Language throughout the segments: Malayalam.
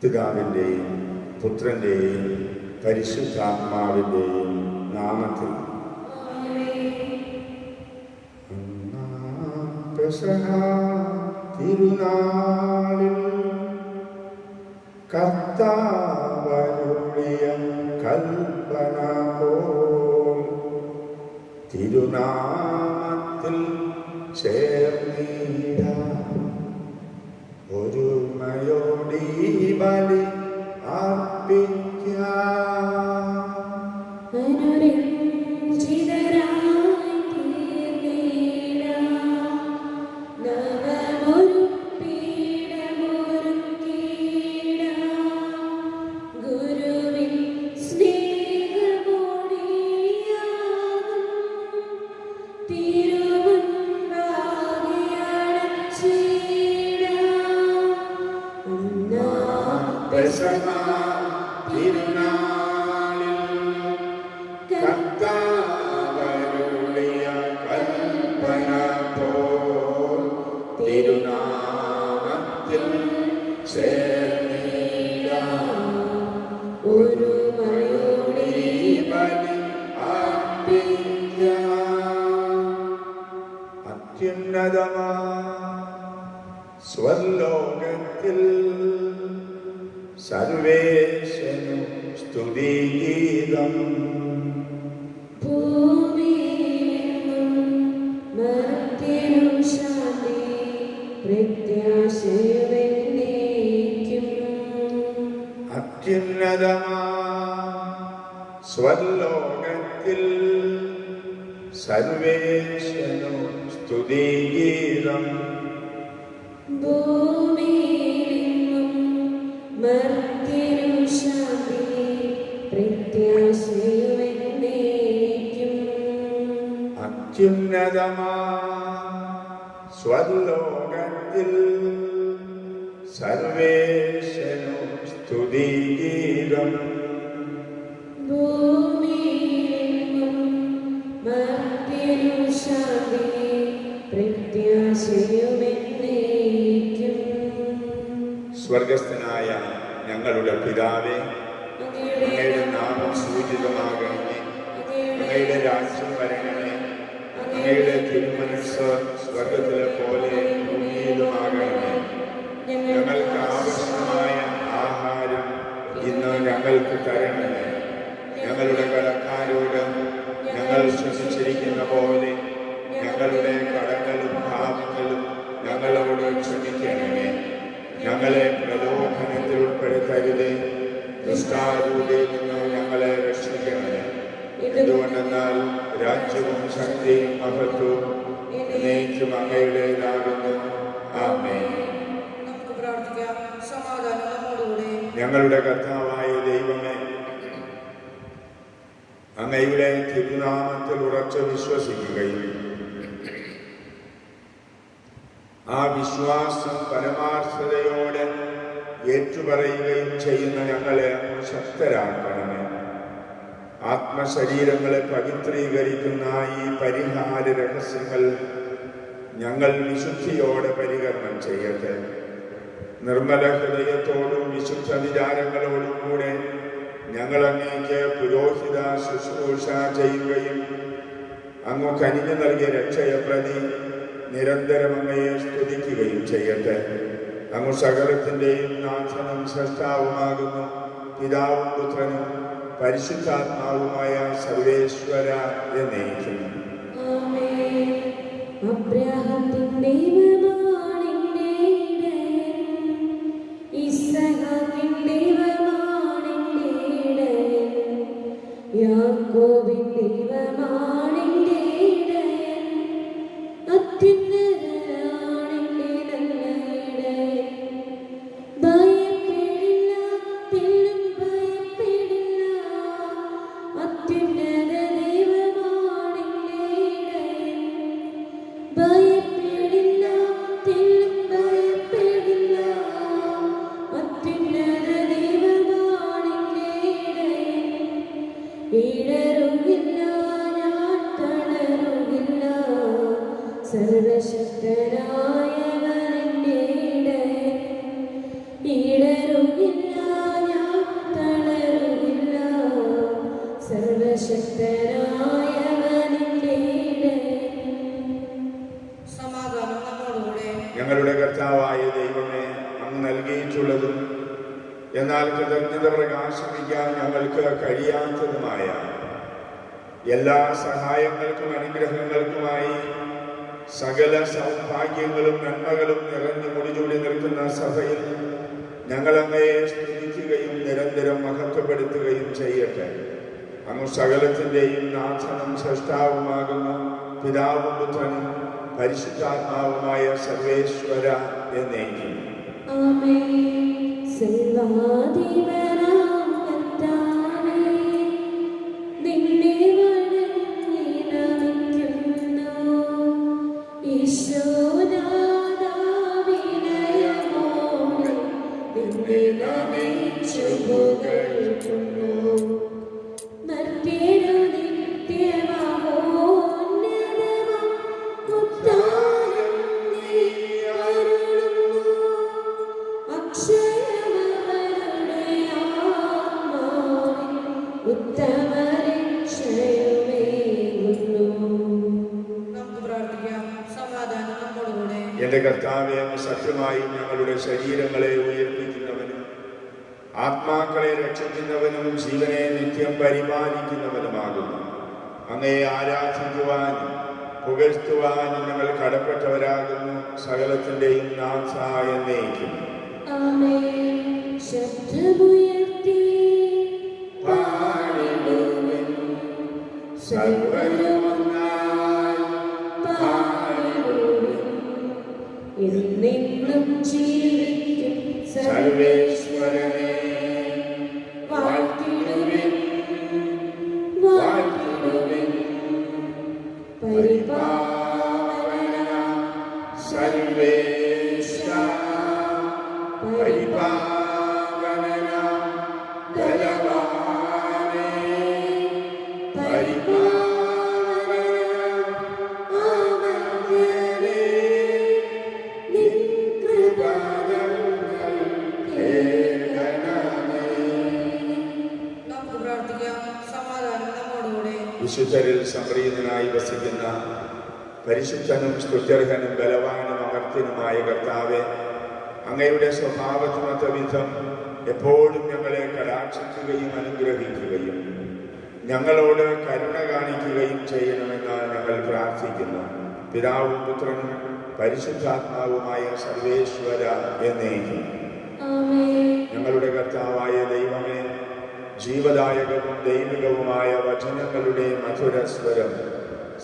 പിതാവിൻ്റെയും പുത്രൻ്റെയും പരിശുദ്ധാത്മാവിൻ്റെയും നാമത്തിൽ. തിരുനാളിൽ കർത്താവരുളിയ കൽപ്പന പോൽ തിരുനാമത്തിൽ ചേർന്നിടാം. ഒരുമയോടി ബലി അർപ്പിക്കാം. തിരുനാളിൽ കർത്താവരുളിയ കൽപ്പന പോൽ തിരുനാമത്തിൽ ചേർന്നിടാം. ഒരുമയോടി ബലി അർപ്പിക്കാം. അത്യുന്നതമാ സ്വർലോകത്തിൽ സർവേശനു സ്തുതിഗീതം. ഭൂമിയിലെങ്ങും മർത്യനും ശാന്തി പ്രത്യാശയുമെന്നേക്കും. അത്യുന്നതമാ സ്വർലോകത്തിൽ സർവേശനു സ്തുതിഗീതം. മർത്യനും ശാന്തി പ്രത്യാശയുമെന്നേക്കും. അത്യുന്നതമാ സ്വർലോകത്തിൽ സർവേശനു സ്തുതിഗീതം. ഭൂമിയിലെങ്ങും മർത്യനും ശാന്തി പ്രത്യാശയുമെന്നേക്കും. സ്വർഗസ്ഥനായ ഞങ്ങളുടെ പിതാവേ, അങ്ങയുടെ നാമം സൂചിതമാകണമേ. അങ്ങയുടെ രാജ്യം വരണമേ. അങ്ങയുടെ തിരുമനസ്സ് സ്വർഗത്തിലെ പോലെ ഭൂമിയിലുമാകണമേ. ഞങ്ങൾക്ക് ആവശ്യമായ ആഹാരം ഇന്ന് ഞങ്ങൾക്ക് തരണമേ. ഞങ്ങളുടെ കടക്കാരോട് ഞങ്ങൾ ക്ഷമിച്ചിരിക്കുന്ന പോലെ ഞങ്ങളുടെ കടങ്ങളും പാപങ്ങളും ഞങ്ങളോട് ക്ഷമിക്കണമേ. ഞങ്ങളെ പ്രലോഭനത്തിൽ ഉൾപ്പെടുത്തരുതേ, ദുഷ്ടാരൂപിയിൽ നിന്ന് ഞങ്ങളെ രക്ഷിക്കണമേ. എന്തുകൊണ്ടെന്നാൽ രാജ്യവും ശക്തിയും മഹത്വവും എന്നേക്കും അങ്ങയുടേതാകുന്നു. ആമേൻ. ഞങ്ങളുടെ കർത്താവായ ദൈവമേ, അങ്ങയുടെ തിരുനാമത്തിൽ ഉറച്ചു വിശ്വസിക്കുകയും ആ വിശ്വാസം പരമാർത്ഥതയോടെ ഏറ്റുപറയുകയും ചെയ്യുന്ന ഞങ്ങളെ ശക്തരാക്കണമേ. ആത്മശരീരങ്ങളെ പവിത്രീകരിക്കുന്ന ഈ പരിഹാര രഹസ്യങ്ങൾ ഞങ്ങൾ വിശുദ്ധിയോടെ പരികരണം ചെയ്യട്ടെ. നിർമ്മല ഹൃദയത്തോടും വിശുദ്ധ വിചാരങ്ങളോടും കൂടെ ഞങ്ങൾ അങ്ങേക്ക് പുരോഹിത ശുശ്രൂഷ ചെയ്യുകയും അങ്ങ് കനിഞ്ഞു നൽകിയ രക്ഷയെ പ്രതി നിരന്തരം അങ്ങയെ സ്തുതിക്കുകയും ചെയ്യട്ടെ. അങ്ങ് സകലത്തിൻ്റെയും നാഥനും സൃഷ്ടാവുമാകുന്നു. പിതാവും പുത്രനും പരിശുദ്ധാത്മാവുമായ സർവേശ്വര എന്നേക്കും. അബ്രഹാമിന്റെ ദൈവമാണെന്റെ ഇടയൻ, ഇസ്ഹാക്കിന്റെ ദൈവമാണെന്റെ ഇടയൻ, യാക്കോബിന്റെ ദൈവമാണെന്റെ ഇടയൻ, അത്യുന്നതനാണെന്റെ നല്ല ഇടയൻ. ഭയപ്പെടില്ല, തെല്ലും ഭയപ്പെടില്ല, അത്യുന്നത ദൈവമാണെന്റെ ഇടയൻ. ഭയപ്പെടില്ല, തെല്ലും ഭയപ്പെടില്ല, അത്യുന്നത ദൈവമാണെന്റെ ഇടയൻ. ഇടറുകില്ല, ഞാൻ തളരുകില്ല, സർവശക്തനായവൻ എന്റെ ഇടയൻ. ഇടറുകില്ല, ഞങ്ങളുടെ കർത്താവായ ദൈവമേ, അങ്ങ് നൽകിയിട്ടുള്ളതും എന്നാൽ കൃതജ്ഞത പ്രകാശിപ്പിക്കാൻ ഞങ്ങൾക്ക് കഴിയാത്തതുമായ എല്ലാ സഹായങ്ങൾക്കും അനുഗ്രഹങ്ങൾക്കുമായി സകല സൗഭാഗ്യങ്ങളും നന്മകളും നിറഞ്ഞു മുടിചൂടി നിൽക്കുന്ന സഭയിൽ ഞങ്ങൾ അങ്ങയെ സ്തുതിക്കുകയും നിരന്തരം മഹത്വപ്പെടുത്തുകയും ചെയ്യട്ടെ. അങ്ങ് സകലത്തിൻ്റെയും നാഥനും സൃഷ്ടാവുമാകുന്ന പിതാവും പുത്രനും പരിശുദ്ധാത്മാവുമായ സർവേശ്വര എന്നേക്കും. എന്റെ കർത്താവേ, അങ്ങ് സത്യമായും ഞങ്ങളുടെ ശരീരങ്ങളെ ഉയർപ്പിക്കുന്നവനും ആത്മാക്കളെ രക്ഷിക്കുന്നവനും ജീവനെ നിത്യം പരിപാലിക്കുന്നവനുമാകുന്നു. അങ്ങയെ ആരാധിക്കുവാനും പുകഴ്ത്തുവാനും ഞങ്ങൾ കടപ്പെട്ടവരാകുന്നു. സകലത്തിന്റെയും നാഥ എന്നേക്കും. എന്നെന്നും ജീവിക്കും സർവേശ്വരനെ വാഴ്ത്തിടുവിൻ, വാഴ്ത്തിടുവിൻ. പരിപാവന സർവേശ പരിപാവന ബലവാനേ പരിപാവന വിശുദ്ധരിൽ സംപ്രീതനായി വസിക്കുന്ന പരിശുദ്ധനും സ്തുത്യർഹനും ബലവാനും അമർത്യനുമായ കർത്താവെ, അങ്ങയുടെ സ്വഭാവത്തിനൊത്ത വിധം എപ്പോഴും ഞങ്ങളെ കടാക്ഷിക്കുകയും അനുഗ്രഹിക്കുകയും ഞങ്ങളോട് കരുണ കാണിക്കുകയും ചെയ്യണമെന്ന് ഞങ്ങൾ പ്രാർത്ഥിക്കുന്നു. പിതാവും പുത്രനും പരിശുദ്ധാത്മാവുമായ സർവേശ്വര എന്നേക്കും. ഞങ്ങളുടെ കർത്താവായ ദൈവമേ, ജീവദായകവും ദൈവികവുമായ വചനങ്ങളുടെ മധുരസ്വരം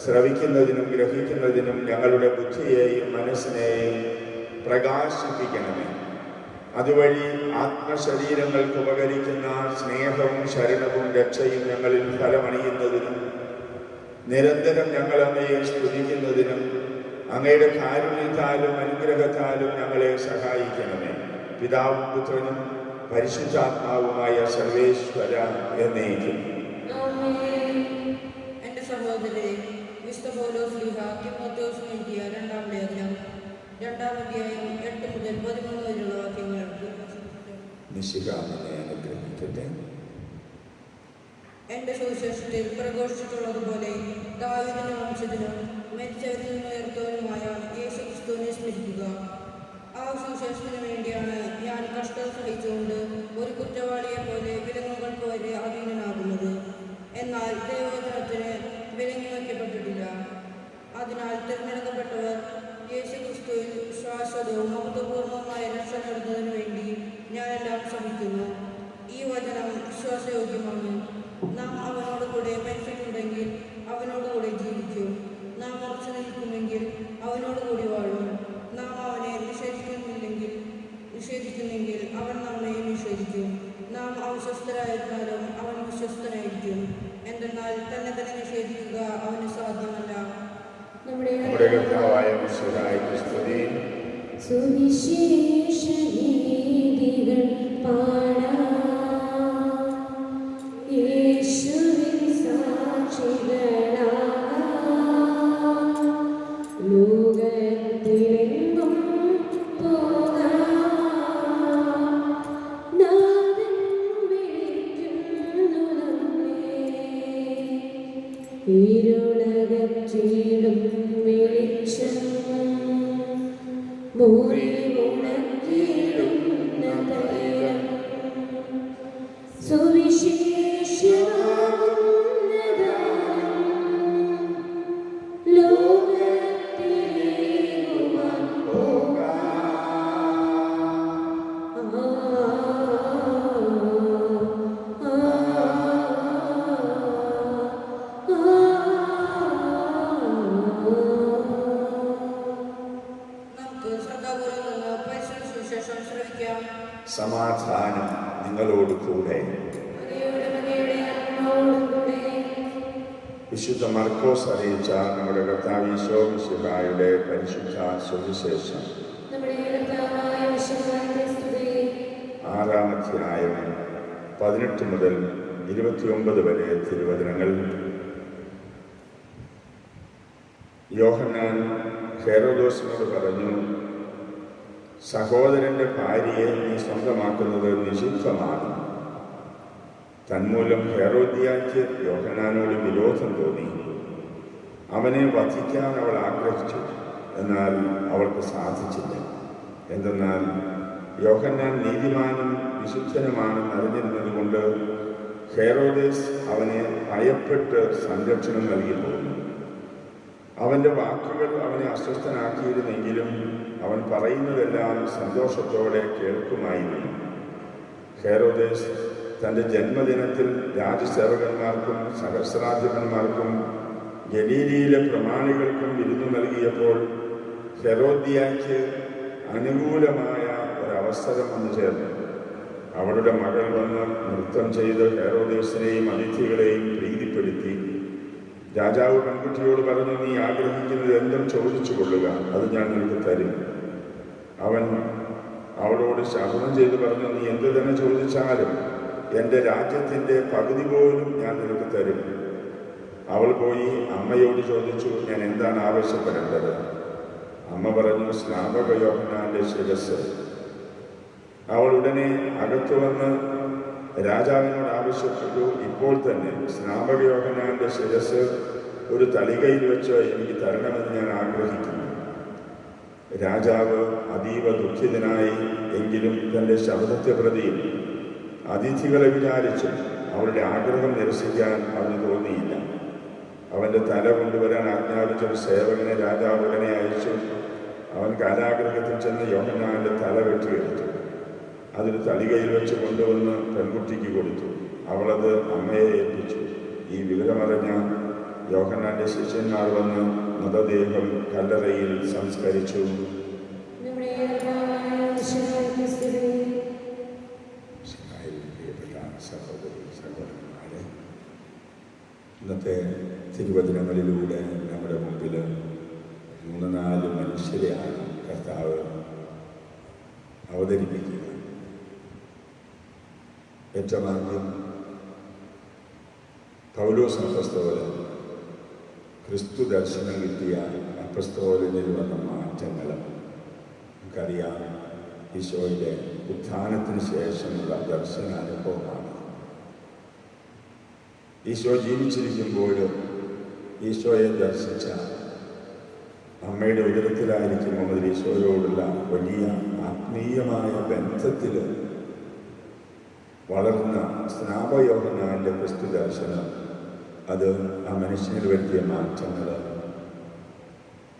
ശ്രവിക്കുന്നതിനും ഗ്രഹിക്കുന്നതിനും ഞങ്ങളുടെ ബുദ്ധിയെയും മനസ്സിനെയും പ്രകാശിപ്പിക്കണമേ. അതുവഴി ആത്മശരീരങ്ങൾക്ക് ഉപകരിക്കുന്ന സ്നേഹവും ശരണവും രക്ഷയും ഞങ്ങളിൽ ഫലമണിയുന്നതിനും നിരന്തരം ഞങ്ങൾ അങ്ങയെ സ്തുതിക്കുന്നതിനും അങ്ങയുടെ കാരുണ്യത്താലും അനുഗ്രഹത്താലും ഞങ്ങളെ സഹായിക്കണമേ. പിതാവും പുത്രനും പരിശുദ്ധാത്മാവുമായ സർവേശ്വര എന്നേക്കും. എന്റെ സഹോദരരെ, വിശുദ്ധ പൗലോസ് ശ്ലീഹ തിമോഥെയോസിന് എഴുതിയ 2-ാം ലേഖനം 2-ാം അധ്യായം 8 മുതൽ 13 വരെയുള്ള വാക്യങ്ങൾ അനുഗ്രഹിക്കട്ടെ. എന്റെ സുവിശേഷത്തിൽ പ്രഘോഷിച്ചിട്ടുള്ളതുപോലെ ദാവീദിന്റെ വംശജനും മരിച്ചവരിൽ നിന്ന് ഉയർത്തവനുമായ യേശുക്രിസ്തുവിനെ സ്മരിക്കുക. ആ സുവിശേഷത്തിന് വേണ്ടിയാണ് ഞാൻ കഷ്ടം സഹിച്ചുകൊണ്ട് ഒരു കുറ്റവാളിയെ പോലെ വിലങ്ങുകൾക്ക് വരെ അധീനനാകുന്നത്. എന്നാൽ ദൈവവചനത്തിന് വിലങ്ങി വയ്ക്കപ്പെട്ടിട്ടില്ല. അതിനാൽ തിരഞ്ഞെടുക്കപ്പെട്ടവർ യേശുക്രിസ്തുവിൽ ശാശ്വതവും മഹത്വപൂർണവുമായ രക്ഷ നേടുന്നതിനു വേണ്ടി ഞാനെല്ലാം ശ്രമിക്കുന്നു. ഈ വചനം വിശ്വാസയോഗ്യമാണ്. നാം അവനോട് കൂടെ മരിച്ചിട്ടുണ്ടെങ്കിൽ അവനോടുകൂടെ ജീവിക്കും. നാം ഉറച്ചു നിൽക്കുമെങ്കിൽ അവനോടുകൂടി വാഴും. നാം അവനെ നിഷേധിക്കുന്നെങ്കിൽ അവൻ നമ്മെ നിഷേധിക്കും. നാം അവിശ്വസ്തരായിരുന്നാലും അവൻ വിശ്വസ്തനായിരിക്കും. എന്തെന്നാൽ തന്നെ തന്നെ നിഷേധിക്കുക അവന് സാധ്യമല്ല. നമ്മുടെ കർത്താവായ ഈശോയ്ക്ക് സ്തുതി. സുവിശേഷ ഗീതികൾ പാടാം, യേശുവിൻ സാക്ഷികളാകാം, ലോകത്തിലെങ്ങും പോകാം. നാഥൻ വിളിക്കുന്നു നമ്മെ, ഇരുളകറ്റിടും വെളിച്ചം മുറിവുണക്കിയിടുന്ന തൈലം സുവിശേഷമാകുന്ന ദാനം ലോകത്തിലേകുവാൻ നമുക്ക് ശ്രദ്ധാപൂർവം നിന്ന് പരിശുദ്ധ സുവിശേഷം ശ്രവിക്കാം. സമാധാനം നിങ്ങളോട് കൂടെ. വിശുദ്ധ മർക്കോസ് അറിയിച്ച നമ്മുടെ കർത്താവ് ഈശോ മിശിഹായുടെ പരിശുദ്ധ സുവിശേഷം 6-ാം അധ്യായം 18 മുതൽ 29 വരെ തിരുവചനങ്ങൾ. യോഹന്നാൻ ഹെരോദോസിനോട് പറഞ്ഞു, സഹോദരന്റെ ഭാര്യയെ നീ സ്വന്തമാക്കുന്നത് നിഷിദ്ധമാണ്. തന്മൂലം ഹെരോദ്യായ്ക്ക് യോഹന്നാനോട് വിരോധം തോന്നി. അവനെ വധിക്കാൻ അവൾ ആഗ്രഹിച്ചു, എന്നാൽ അവൾക്ക് സാധിച്ചില്ല. എന്തെന്നാൽ യോഹന്നാൻ നീതിമാനും വിശുദ്ധനുമാണെന്ന് അറിഞ്ഞിരുന്നതുകൊണ്ട് ഹെരോദേസ് അവനെ ഭയപ്പെട്ട് സംരക്ഷണം നൽകി പോകുന്നു. അവൻ്റെ വാക്കുകൾ അവനെ അസ്വസ്ഥനാക്കിയിരുന്നെങ്കിലും അവൻ പറയുന്നതെല്ലാം സന്തോഷത്തോടെ കേൾക്കുമായിരുന്നു. ഹെരോദേസ് തൻ്റെ ജന്മദിനത്തിൽ രാജസേവകന്മാർക്കും സഹസ്രാധിപന്മാർക്കും ഗലീലയിലെ പ്രമാണികൾക്കും വിരുന്നു നൽകിയപ്പോൾ ഹെരോദ്യായ്ക്ക് അനുകൂലമായ ഒരവസരം വന്നു ചേർന്നു. അവളുടെ മകൾ വന്ന് നൃത്തം ചെയ്ത് ഹെരോദേസിനെയും അതിഥികളെയും പ്രീതിപ്പെടുത്തി. രാജാവ് പെൺകുട്ടിയോട് പറഞ്ഞു, നീ ആഗ്രഹിക്കുന്നത് എന്തും ചോദിച്ചു കൊള്ളുക, അത് ഞാൻ നിനക്ക് തരും. അവൻ അവളോട് ശപഥം ചെയ്ത് പറഞ്ഞു, നീ എന്ത് തന്നെ ചോദിച്ചാലും എൻ്റെ രാജ്യത്തിൻ്റെ പകുതി പോലും ഞാൻ നിനക്ക് തരും. അവൾ പോയി അമ്മയോട് ചോദിച്ചു, ഞാൻ എന്താണ് ആവശ്യപ്പെടേണ്ടത്? അമ്മ പറഞ്ഞു, സ്നാപക യോഹന്നാന്റെ ശിരസ്. അവൾ ഉടനെ അകത്തു വന്ന് രാജാവിനോട് ആവശ്യപ്പെട്ടു, ഇപ്പോൾ തന്നെ സ്നാപക യോഹന്നാന്റെ ശിരസ് ഒരു തളികയിൽ വെച്ച് എനിക്ക് തരണമെന്ന് ഞാൻ ആഗ്രഹിക്കുന്നു. രാജാവ് അതീവ ദുഃഖിതനായി, എങ്കിലും തൻ്റെ ശബ്ദത്തെ പ്രതി അതിഥികളെ വിചാരിച്ചു അവരുടെ ആഗ്രഹം നിരസിക്കാൻ അവന് തോന്നിയില്ല. അവൻ്റെ തല കൊണ്ടുവരാൻ ആജ്ഞാപിച്ച ഒരു സേവകനെ രാജാവ് ഉടനെ അയച്ചു. അവൻ കാരാഗ്രഹത്തിൽ ചെന്ന് യോഹന്നാന്റെ തല വെട്ടിയെടുത്തു. അതൊരു തളികയിൽ വെച്ച് കൊണ്ടുവന്ന് പെൺകുട്ടിക്ക് കൊടുത്തു. അവളത് അമ്മയെ ഏൽപ്പിച്ചു. ഈ വിവരമറിഞ്ഞ യോഹന്നാന്റെ ശിഷ്യന്മാർ വന്ന് മൃതദേഹം കല്ലറയിൽ സംസ്കരിച്ചു. ഇന്നത്തെ തിരുവചനങ്ങളിലൂടെ നമ്മുടെ മുമ്പിൽ 3-4 മനുഷ്യരെയാണ് കർത്താവ് അവതരിപ്പിക്കുക. ഏറ്റവും ആദ്യം പൗലോസ് അപ്പസ്തോലൻ, ക്രിസ്തു ദർശനം കിട്ടിയ അപ്പസ്തോലനിൽ വന്ന മാറ്റങ്ങൾ നമുക്കറിയാം. ഈശോയുടെ ഉത്ഥാനത്തിന് ശേഷമുള്ള ദർശനാനുഭവമാണ്. ഈശോ ജീവിച്ചിരിക്കുമ്പോൾ ഈശോയെ ദർശിച്ച അമ്മയുടെ ഉദരത്തിലായിരിക്കുമ്പോൾ മുതൽ ഈശോയോടുള്ള വലിയ ആത്മീയമായ ബന്ധത്തിൽ വളർന്ന സ്നാപയോഹന്നാന്റെ ക്രിസ്തു ദർശനം, അത് ആ മനുഷ്യനിൽ വരുത്തിയ മാറ്റങ്ങൾ,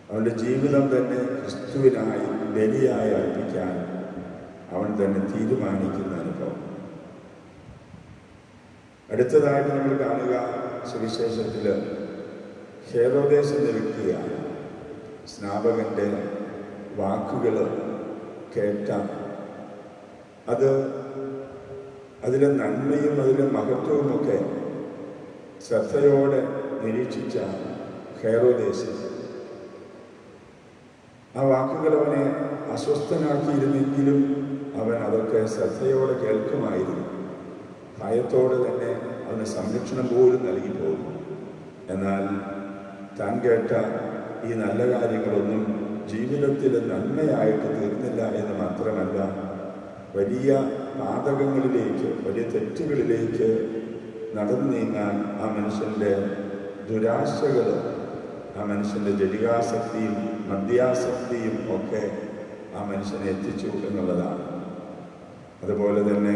അവൻ്റെ ജീവിതം തന്നെ ക്രിസ്തുവിനായി ബലിയായി അർപ്പിക്കാൻ അവൻ തന്നെ തീരുമാനിക്കുന്ന അനുഭവം. അടുത്തതായിട്ട് നമ്മൾ കാണുക സുവിശേഷത്തിൽ ഹെരോദേസ് എന്ന വ്യക്തിയാണ്. സ്നാപകന്റെ വാക്കുകൾ കേട്ട, അതിലെ നന്മയും അതിലെ മഹത്വവുമൊക്കെ ശ്രദ്ധയോടെ നിരീക്ഷിച്ച ഹെരോദേസ് ആ വാക്കുകൾ അവനെ അസ്വസ്ഥനാക്കിയിരുന്നെങ്കിലും അവൻ അതൊക്കെ ശ്രദ്ധയോടെ കേൾക്കുമായിരുന്നു. ഭയത്തോടെ തന്നെ അവന് സംരക്ഷണം പോലും നൽകി പോകുന്നു. എന്നാൽ താൻ കേട്ട ഈ നല്ല കാര്യങ്ങളൊന്നും ജീവിതത്തിൽ നന്മയായിട്ട് തീർന്നില്ല എന്ന് മാത്രമല്ല, വലിയ പാതകങ്ങളിലേക്ക്, വലിയ തെറ്റുകളിലേക്ക് നടന്നു നീങ്ങാൻ ആ മനുഷ്യൻ്റെ ദുരാശകൾ, ആ മനുഷ്യൻ്റെ ജലികാസക്തിയും മദ്യാസക്തിയും ഒക്കെ ആ മനുഷ്യനെ എത്തിച്ചു എന്നുള്ളതാണ്. അതുപോലെ തന്നെ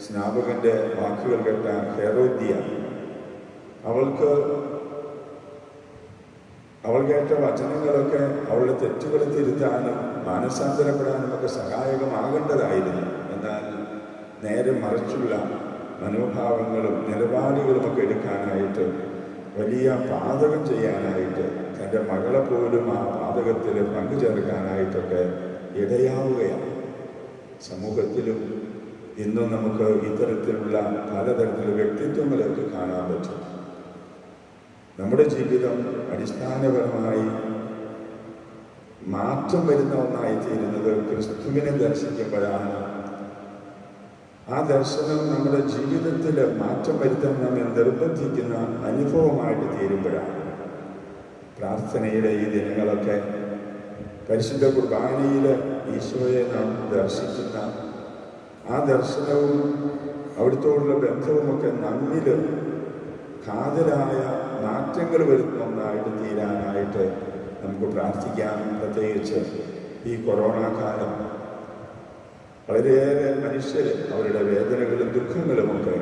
സ്നാപകൻ്റെ വാക്കുകൾ കേട്ട ഹെറോദ്യ, അവൾ കേട്ട വചനങ്ങളൊക്കെ അവളുടെ തെറ്റുകളെ തിരുത്താനും മാനസാന്തരപ്പെടാനും ഒക്കെ സഹായകമാകേണ്ടതായിരുന്നു. എന്നാൽ നേരെ മറിച്ചുള്ള മനോഭാവങ്ങളും നിലപാടുകളുമൊക്കെ എടുക്കാനായിട്ട്, വലിയ പാതകം ചെയ്യാനായിട്ട്, തൻ്റെ മകളെ പോലും ആ പാതകത്തിൽ പങ്കുചേർക്കാനായിട്ടൊക്കെ ഇടയാവുകയാണ്. സമൂഹത്തിലും ഇന്നും നമുക്ക് ഇത്തരത്തിലുള്ള പലതരത്തിലുള്ള വ്യക്തിത്വങ്ങളൊക്കെ കാണാൻ പറ്റും. നമ്മുടെ ജീവിതം അടിസ്ഥാനപരമായി മാറ്റം വരുന്ന ഒന്നായിത്തീരുന്നത് ക്രിസ്തുവിനെ ദർശിക്കുമ്പോഴാണ്. ആ ദർശനം നമ്മുടെ ജീവിതത്തിൽ മാറ്റം വരുത്താൻ നമ്മെ നിർബന്ധിക്കുന്ന അനുഭവമായിട്ട് തീരുമ്പോഴാണ്. പ്രാർത്ഥനയുടെ ഈ ദിനങ്ങളൊക്കെ പരിശുദ്ധ കുർബാനയിൽ ഈശോയെ നാം ദർശിക്കുന്ന ആ ദർശനവും അവിടുത്തോടുള്ള ബന്ധവുമൊക്കെ നമ്മിൽ കാതലായ മാറ്റങ്ങൾ വരുന്ന ഒന്നായിട്ട് തീരാനായിട്ട് നമുക്ക് പ്രാർത്ഥിക്കാം. പ്രത്യേകിച്ച് ഈ കൊറോണ കാലം വളരെയേറെ മനുഷ്യർ അവരുടെ വേദനകളും ദുഃഖങ്ങളുമൊക്കെ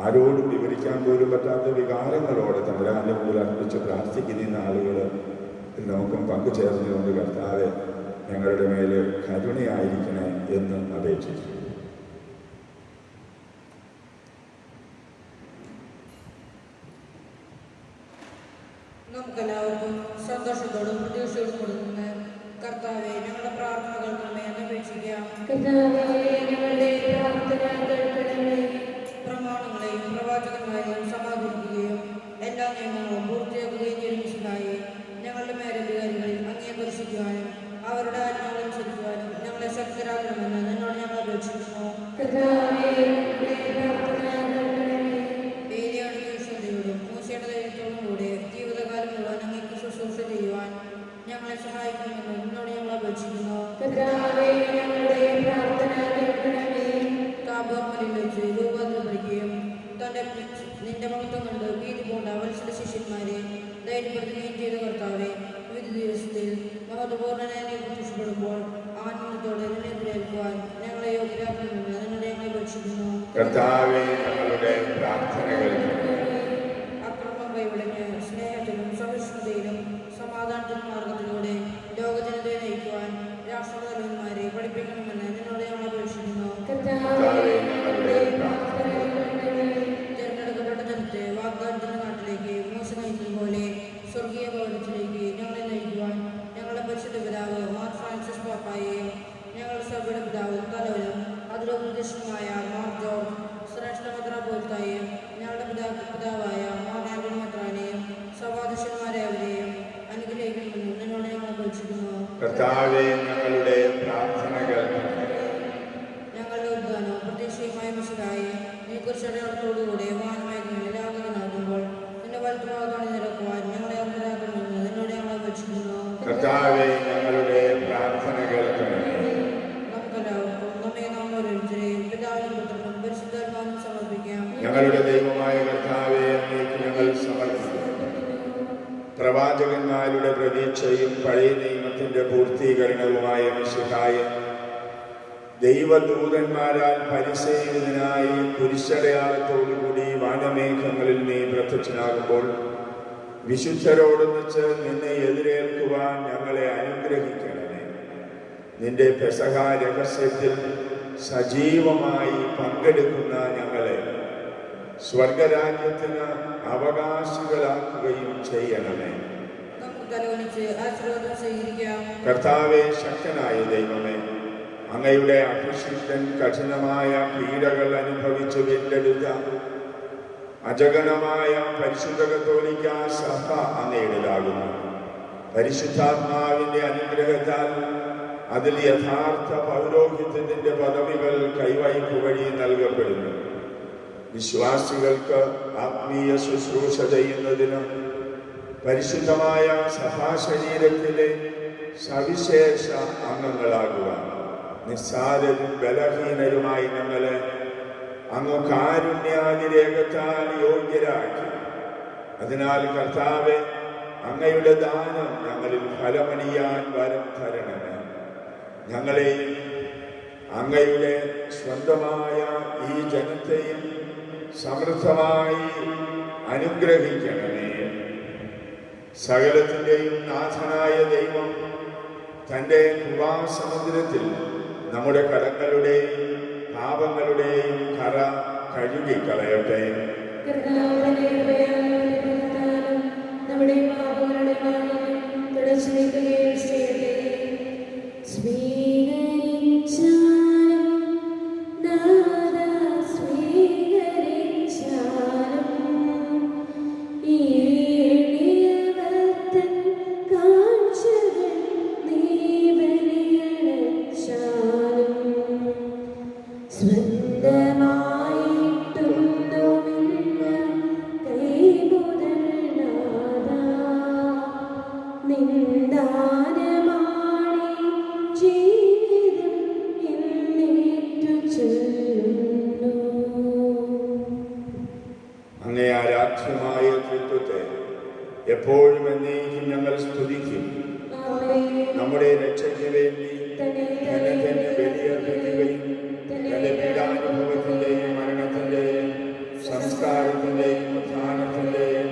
ആരോടും വിവരിക്കാൻ പോലും പറ്റാത്ത വികാരങ്ങളോടെ തമ്പുരാന്റെ മുമ്പിൽ അർപ്പിച്ച് പ്രാർത്ഥിക്കുന്ന ആളുകൾ നമുക്കും പങ്കുചേർന്നുകൊണ്ട് കർത്താവെ ഞങ്ങളുടെ മേൽ കരുണയായിരിക്കണേ എന്ന് അപേക്ഷിച്ചു. നമുക്കെല്ലാവർക്കും സന്തോഷത്തോടും പ്രതീക്ഷയോടും കൊടുക്കുന്ന കർത്താവെ ഞങ്ങളുടെ പ്രാർത്ഥനകൾ നമ്മെ അപേക്ഷിക്കാം. പ്രമാണങ്ങളെയും പ്രവാചകന്മാരെയും സമാധാനിക്കുകയും എല്ലാ നിയമങ്ങളും പൂർത്തിയാക്കുകയും ചെയ്യുന്നതായി ഞങ്ങളുടെ മേലധികാരികളിൽ അങ്ങേ പരിശീലിക്കുവാനും അവരുടെ ആജ്ഞകളനുസരിക്കുവാനും ഞങ്ങളെ ശക്തരാകണമെന്ന് നിന്നോട് ഞങ്ങൾ അപേക്ഷിക്കുന്നു. ജീവിതകാലം മുഴുവൻ അങ്ങേക്ക് ശുശ്രൂഷ ചെയ്യുവാൻ ഞങ്ങളെ സഹായിക്കണമെന്ന് നിന്നോട് ഞങ്ങൾ അപേക്ഷിക്കുന്നു. താപോർമലിൽ വെച്ച് രൂപത്തിൽ പഠിക്കുകയും നിന്റെ മഹത്വം കണ്ട് ഭീതി പൂണ്ട വത്സര ശിഷ്യന്മാരെ ധൈര്യപ്പെടുത്തുകയും ചെയ്ത കർത്താവെ, വിവിധ ദിവസത്തിൽ മഹത്വപൂർണ്ണനെ നീ പ്രത്യക്ഷപ്പെടുമ്പോൾ ആനന്ദത്തോടെ നിന്നെ എതിരേൽക്കുവാൻ ഞങ്ങളെ യോഗ്യരാക്കണമെന്ന് നിന്നോട് ഞങ്ങൾ അപേക്ഷിക്കുന്നു. അക്രമം കൈവിളഞ്ഞ് സ്നേഹത്തിലും സഹിഷ്ണുതയിലും സമാധാനത്തിലും മാർഗത്തിലൂടെ ലോകജനതയെ നയിക്കുവാൻ രാഷ്ട്രതലവന്മാരെ പഠിപ്പിക്കണമെന്ന് നിന്നോട് ഞങ്ങൾ അപേക്ഷിക്കുന്നു. തിരഞ്ഞെടുക്കപ്പെട്ട ജനത്തെ വാഗ്ദാനത്തിന്റെ നാട്ടിലേക്ക് മോശ നയിച്ചതുപോലെ സ്വർഗീയ ഭവനത്തിലേക്ക് ഞങ്ങളെ നയിക്കുവാൻ ഞങ്ങളുടെ പരിശുദ്ധ പിതാവ് മാർ ഫ്രാൻസിസ് പാപ്പായെയും ഞങ്ങളുടെ സഭയുടെ പിതാവും തലവനും അതിലോപദേശമായ മാർ ജോർജ് ശ്രേഷ്ഠ മെത്രാപ്പോലീത്തായെയും ഞങ്ങളുടെ പിതാവായ മാർ ആന്റണി മെത്രാനെയും സഭാധ്യക്ഷന്മാരെവരെയും അനുഗ്രഹിക്കണമെന്ന് നിന്നോട് ഞങ്ങൾ അപേക്ഷിക്കുന്നു. ഞങ്ങളുടെ ഉദ്ധാനവും പ്രതീക്ഷയുമായ മിശിഹായെ നീ കുരിശടയാളത്തോടുകൂടെ വാനമേഖലയിൽ ആഗതനാകുമ്പോൾ നിന്റെ വലത്തുഭാഗം നിരക്കുവാൻ ഞങ്ങളെ അർഹരാക്കണമെന്ന് നിന്നോട് ഞങ്ങൾ അപേക്ഷിക്കുന്നു. നമുക്കെല്ലാവർക്കും നമ്മെ നാം ഓരോരുത്തരെയും പിതാവിനും പുത്രനും പരിശുദ്ധാത്മാവിനും സമർപ്പിക്കാം. ഞങ്ങളുടെ ദൈവമായ കർത്താവേ, അങ്ങേക്ക് ഞങ്ങൾ സമർപ്പിക്കുന്നു. പ്രവാചകന്മാരുടെ പ്രതീക്ഷയും പഴയ നിയമത്തിന്റെ പൂർത്തീകരണവുമായ മിശിഹായെ, ദൈവദൂതന്മാരാൽ പരിസേവിതനായി കുരിശടയാളത്തോടുകൂടി വാനമേഘങ്ങളിൽ നീ പ്രത്യക്ഷനാകുമ്പോൾ വിശുദ്ധരോടൊന്നിച്ച് നിന്നെ എതിരേൽക്കുവാൻ ഞങ്ങളെ അനുഗ്രഹിക്കണമേ. നിന്റെ പെസഹ രഹസ്യത്തിൽ സജീവമായി പങ്കെടുക്കുന്ന ഞങ്ങളെ സ്വർഗരാജ്യത്തിന് അവകാശികളാക്കുകയും ചെയ്യണമേ. കർത്താവേ, ശക്തനായ ദൈവമേ, അങ്ങയുടെ അഭിഷിക്തൻ കഠിനമായ പീഡകൾ അനുഭവിച്ചു വീണ്ടെടുത്ത അജഗണമായ പരിശുദ്ധ കത്തോലിക്ക സഭ അങ്ങയുടേതാകുന്നു. പരിശുദ്ധാത്മാവിന്റെ അനുഗ്രഹത്താൽ അതിൽ യഥാർത്ഥ പൗരോഹിത്യത്തിന്റെ പദവികൾ കൈവയ്പ് വഴി നൽകപ്പെടുന്നു. വിശ്വാസികൾക്ക് ആത്മീയ ശുശ്രൂഷ ചെയ്യുന്നതിന് പരിശുദ്ധമായ സഭാശരീരത്തിലെ സവിശേഷ അംഗങ്ങളാകുവാൻ നിസ്സാരരും ബലഹീനരുമായി ഞങ്ങളെ അങ്ങ് കാരുണ്യാതിരേകത്താൽ യോഗ്യരാക്കി. അതിനാൽ കർത്താവെ, അങ്ങയുടെ ദാനം ഞങ്ങളിൽ ഫലമണിയാൻ വരം തരണമേ. ഞങ്ങളെയും അങ്ങയുടെ സ്വന്തമായ ഈ ജനത്തെയും സമൃദ്ധമായി അനുഗ്രഹിക്കണമേ. സകലത്തിൻ്റെയും നാഥനായ ദൈവം തൻ്റെ കൃപാസമുദ്രത്തിൽ നമ്മുടെ കടങ്ങളുടെയും പാപങ്ങളുടെയും കറ കഴുകിക്കളയട്ടെ. നമ്മുടെ പാപങ്ങളുടെ തുടച്ചു നീക്കുകയും ചെയ്യട്ടെ. സ്വീകരിച്ചാലും നാഥാ സ്വീകരിച്ചാലും ഈ എളിയവർത്തൻ കാഴ്ചകൾ നീ ബലിയടച്ചാലും സ്വന്തമായിട്ടൊന്നുമില്ല കൈമുതൽ നാഥാ നിന്ദാനമാണീ ജീവിതം എന്നേറ്റു ചൊല്ലുന്നു. അങ്ങേ ആരാധ്യമായ ത്രിത്വത്തെ എപ്പോഴും എന്നേക്കും ഞങ്ങൾ സ്തുതിക്കും. നമ്മുടെ രക്ഷയ്ക്ക് വേണ്ടി തന്നെ ബലിയർപ്പിക്കുകയും തന്റെ പീഡാനുഭവത്തിന്റെയും മരണത്തിന്റെയും സംസ്കാരത്തിന്റെയും ഉത്ഥാനത്തിന്റെയും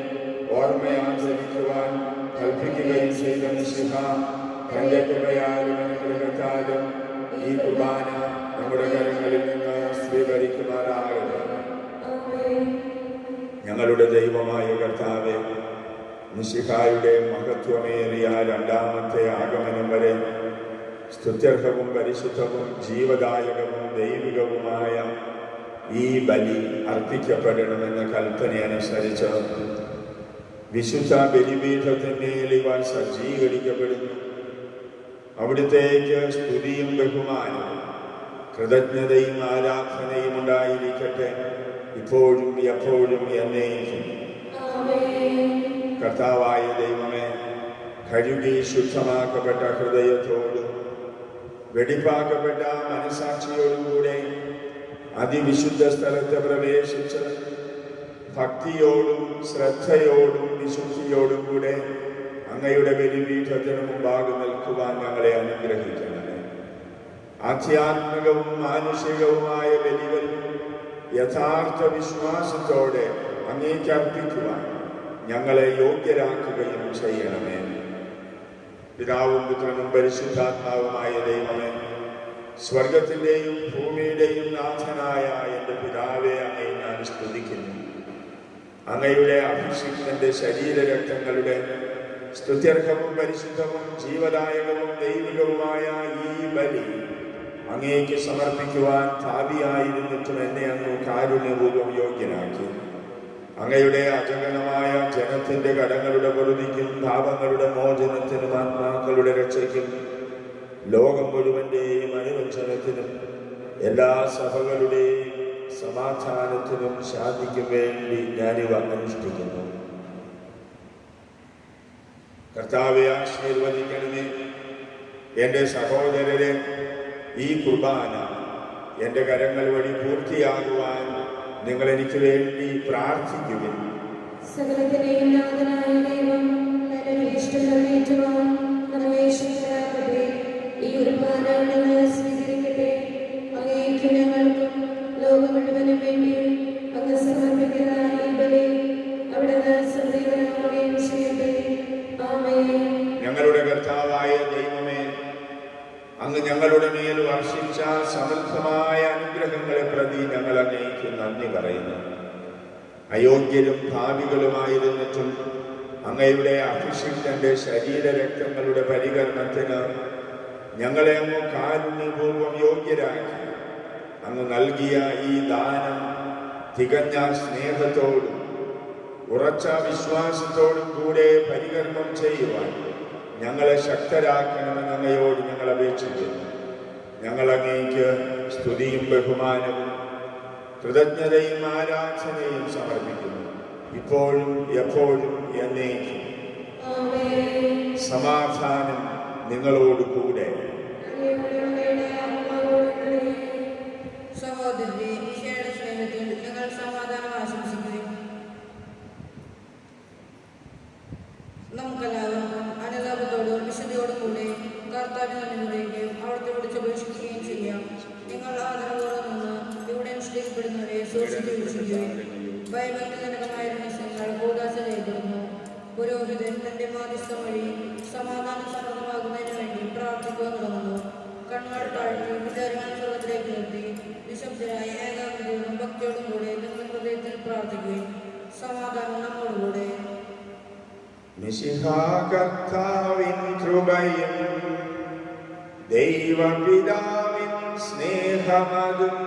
ഓർമ്മയാചരിക്കുവാൻ കൽപ്പിക്കുകയും ചെയ്ത മിശിഹ തന്റെ കൃപയാലും അനുഗ്രഹത്താലും ഈ കുർബാന നമ്മുടെ കരങ്ങളിൽ നിന്ന് സ്വീകരിക്കുമാറാകട്ടെ. ഞങ്ങളുടെ ദൈവമായ കർത്താവേ, മിശിഹായുടെ മഹത്വമേറിയ രണ്ടാമത്തെ ആഗമനം വരെ സ്തുത്യർഹവും പരിശുദ്ധവും ജീവദായകവും ദൈവികവുമായ ഈ ബലി അർപ്പിക്കപ്പെടണമെന്ന കൽപ്പനയനുസരിച്ച് വിശുദ്ധ ബലിപീഠത്തിന്മേൽ ഇവ സജ്ജീകരിക്കപ്പെടുന്നു. അവിടുത്തേക്ക് സ്തുതിയും ബഹുമാനവും കൃതജ്ഞതയും ആരാധനയും ഉണ്ടായിരിക്കട്ടെ, ഇപ്പോഴും എപ്പോഴും എന്നേക്കും. കർത്താവായ ദൈവമേ, കഴുകി ശുദ്ധമാക്കപ്പെട്ട ഹൃദയത്തോടും വെടിപ്പാക്കപ്പെട്ട മനസാക്ഷിയോടുകൂടെ അതിവിശുദ്ധ സ്ഥലത്ത് പ്രവേശിച്ച് ഭക്തിയോടും ശ്രദ്ധയോടും വിശുദ്ധിയോടും കൂടെ അങ്ങയുടെ ബലിപീഠത്തിന് മുമ്പാകെ നിൽക്കുവാൻ ഞങ്ങളെ അനുഗ്രഹിക്കണമേ. ആധ്യാത്മികവും മാനുഷികവുമായ ബലികൾ യഥാർത്ഥ വിശ്വാസത്തോടെ അങ്ങേക്ക് അർപ്പിക്കുവാൻ ഞങ്ങളെ യോഗ്യരാക്കുകയും ചെയ്യണമേ. പിതാവും പുത്രനും പരിശുദ്ധാത്മാവുമായ ദൈവമേ, സ്വർഗത്തിൻ്റെയും ഭൂമിയുടെയും നാഥനായ എൻ്റെ പിതാവെ, അങ്ങയെ ഞാൻ സ്തുതിക്കുന്നു. അങ്ങയുടെ അഭിഷിക്തന്റെ ശരീരരക്തങ്ങളുടെ സ്തുത്യർഹവും പരിശുദ്ധവും ജീവദായകവും ദൈവികവുമായ ഈ ബലി അങ്ങേക്ക് സമർപ്പിക്കുവാൻ ഭാവിയായിരുന്നിട്ടും എന്നെ അങ്ങ് കാരുണ്യപൂർവ്വം യോഗ്യനാക്കി. അങ്ങയുടെ അജഗണമായ ജനത്തിന്റെ കടങ്ങളുടെ പൊറുതിക്കും പാപങ്ങളുടെ മോചനത്തിനും ആത്മാക്കളുടെ രക്ഷയ്ക്കും ലോകം മുഴുവന്റെയും അനുരഞ്ജനത്തിനും എല്ലാ സഭകളുടെയും സമാധാനത്തിനും ശാന്തിക്കും വേണ്ടി ഞാനിവ അനുഷ്ഠിക്കുന്നു. കർത്താവെ, ആശീർവദിക്കണമേ. എൻ്റെ സഹോദരരെ, ഈ കുർബാന എൻ്റെ കരങ്ങൾ വഴി പൂർത്തിയാകുവാൻ നിങ്ങൾ എനിക്ക് വേണ്ടി പ്രാർത്ഥിക്കുവിൻ. സകലത്തിനെയും നാഥനായ ദൈവം തന്റെ ഇഷ്ടം നിറവേറ്റുവാൻ നമ്മെ ശക്തരാക്കട്ടെ. ഈ കുർബാന അവിടുന്ന് സ്വീകരിക്കട്ടെ. അങ്ങേക്കും ഞങ്ങൾക്കും ലോകം മുഴുവനും വേണ്ടി അങ്ങ് സമർപ്പിക്കുന്ന ഈ ബലി അവിടുന്ന് സംപ്രീതനാവുകയും ചെയ്യട്ടെ. ആമേൻ. ഞങ്ങളുടെ കർത്താവായ ദൈവമേ, അങ്ങ് ഞങ്ങളുടെ മേൽ വർഷിച്ച സമൃദ്ധമായ അനുഗ്രഹങ്ങളെ പ്രതി ഞങ്ങൾ അങ്ങേക്ക് നന്ദി പറയുന്നു. അയോഗ്യരും ഭാവികളുമായിരുന്നിട്ടും അങ്ങയുടെ അഭിഷിക്തന്റെ ശരീരരക്തങ്ങളുടെ പരികരണത്തിന് ഞങ്ങളെ അങ്ങ് കാരുണ്യപൂർവ്വം യോഗ്യരാക്കി. അങ്ങ് നൽകിയ ഈ ദാനം തികഞ്ഞ സ്നേഹത്തോടും ഉറച്ച വിശ്വാസത്തോടും കൂടെ പരികർമ്മം ചെയ്യുവാൻ ഞങ്ങളെ ശക്തരാക്കണമെന്ന് അങ്ങയോട് ഞങ്ങൾ അപേക്ഷിക്കുന്നു. ഞങ്ങൾ അങ്ങേക്ക് സ്തുതിയും ബഹുമാനവും കൃതജ്ഞതയും ആരാധനയും സമർപ്പിക്കുന്നു, ഇപ്പോഴും എപ്പോഴും എന്നേക്കും. സമാധാനം നിങ്ങളോടുകൂടെ. സഹോദരരെ, ഈശോയുടെ സ്നേഹത്തിൽ ഞങ്ങൾ സമാധാനം ആശംസിക്കുകയും നമുക്കെല്ലാവർക്കും അനുതാപത്തോടും വിശുദ്ധിയോടും കൂടെ കർത്താവിനെ അനുഗ്രഹിക്കുകയും അവിടുത്തെ വിളിച്ചപേക്ഷിക്കുകയും ചെയ്യാം. നിങ്ങൾ ആദരവോടെ നിന്ന് ഇവിടെ അനുഷ്ഠിക്കപ്പെടുന്നവരെ സൂക്ഷിച്ചു വീക്ഷിക്കുകയും ഭയഭക്തിജനകമായ രഹസ്യങ്ങൾ കൂടാശ ചെയ്യപ്പെടുന്നു. പുരോഹിതൻ തന്റെ മാധ്യസ്ഥം വഴി സമാധാനം സമൃദ്ധമാകുന്നതിന് വേണ്ടി പ്രാർത്ഥിക്കുവാൻ തുടങ്ങുന്നു. കണ്ണുകൾ താഴ്ത്തി വിചാരങ്ങൾ സ്വർഗത്തിലേക്ക് നിർത്തി നിശബ്ദരായ ഏകാഗ്രതയോടും ഭക്തിയോടും കൂടെ നിങ്ങൾ ഹൃദയത്തിൽ പ്രാർത്ഥിക്കുകയും സമാധാനം നമ്മോടുകൂടെ. മിശിഹാ കർത്താവിൻ കൃപയും ദൈവപിതാവിൻ സ്നേഹമതും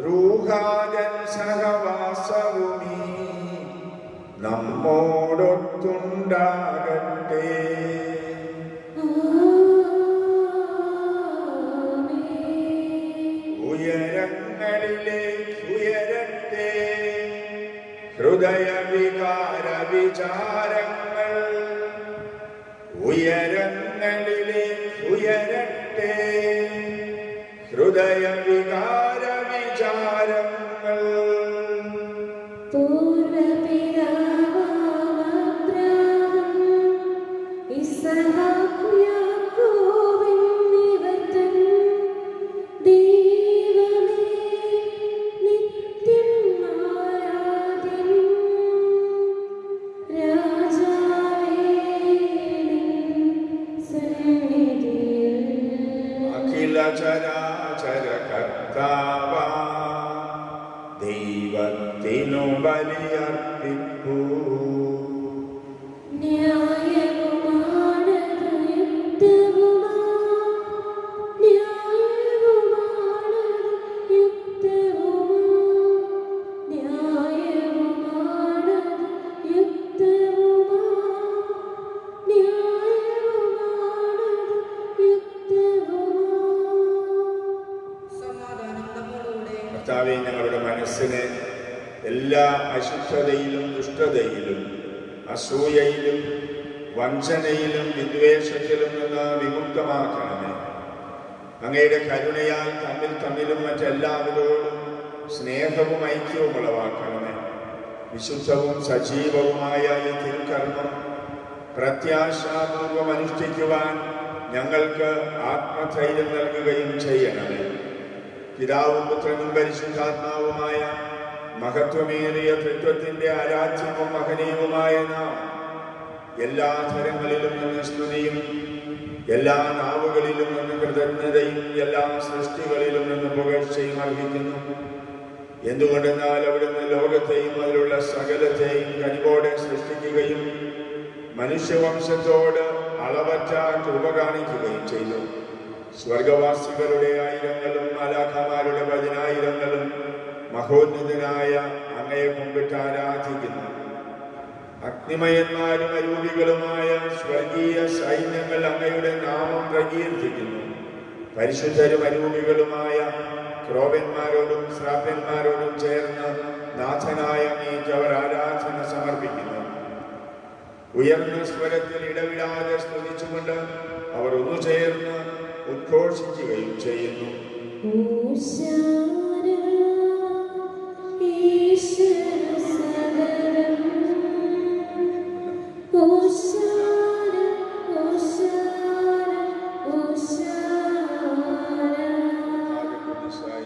റൂഹാദൻ സഹവാസവുമീ നമ്മോടൊത്തുണ്ടാകട്ടെ. ഉയരങ്ങളിലേക്ക് ഉയരട്ടെ ഹൃദയവികാര വിചാരങ്ങൾ. ഉയരങ്ങളിലേക്ക് ഉയരട്ടെ ഹൃദയവികാര വിചാരങ്ങൾ. ചരാചര കർത്താവ ദൈവത്തിനു ബലിയർപ്പിക്കൂ. കർത്താവേ, ഞങ്ങളുടെ മനസ്സിനെ എല്ലാ അശുദ്ധതയിലും ദുഷ്ടതയിലും അസൂയയിലും വഞ്ചനയിലും വിദ്വേഷത്തിലും നിന്ന് വിമുക്തമാക്കണമേ. അങ്ങയുടെ കരുണയാൽ തമ്മിലും മറ്റെല്ലാവരോടും സ്നേഹവും ഐക്യവും ഉളവാക്കണമേ. വിശുദ്ധവും സജീവവുമായ ഈ തിരുക്കർമ്മം പ്രത്യാശാപൂർവം അനുഷ്ഠിക്കുവാൻ ഞങ്ങൾക്ക് ആത്മധൈര്യം നൽകുകയും ചെയ്യണമേ. പിതാവും പുത്രനും പരിശുദ്ധാത്മാവുമായ മഹത്വമേറിയ തൃത്വത്തിന്റെ ആരാധ്യവും മഹനീയവുമായ നാം എല്ലാ തരങ്ങളിലും നിന്ന് സ്തുതിയും എല്ലാ നാവുകളിലും നിന്ന് കൃതജ്ഞതയും എല്ലാ സൃഷ്ടികളിലും നിന്ന് പുകഴ്ചയും അർഹിക്കുന്നു. എന്തുകൊണ്ടെന്നാൽ അവിടുന്ന് ലോകത്തെയും അതിലുള്ള സകലത്തെയും കനിവോടെ സൃഷ്ടിക്കുകയും മനുഷ്യവംശത്തോട് അളവറ്റ കൃപ കാണിക്കുകയും ചെയ്തു. സ്വർഗവാസികളുടെ ആയിരങ്ങളും മാലാഖമാരുടെ 10,000 മഹോന്നതനായ അങ്ങയെ കുമ്പിട്ട് ആരാധിക്കുന്നു. അഗ്നിമയന്മാരും അരൂപികളുമായ സ്വർഗീയ സൈന്യങ്ങൾ അങ്ങയുടെ നാമം പ്രകീർത്തിക്കുന്നു. പരിശുദ്ധരും അരൂപികളുമായ ക്രോവന്മാരോടും ശ്രാപ്യന്മാരോടും ചേർന്ന് നാഥനായ അങ്ങേക്ക് അവർ ആരാധന സമർപ്പിക്കുന്നു. ഉയർന്ന സ്വരത്തിൽ ഇടവിടാതെ സ്തുതിച്ചുകൊണ്ട് അവർ ഒന്നു ചേർന്ന് ഉദ്ഘോഷിക്കുകയും ചെയ്യുന്നു.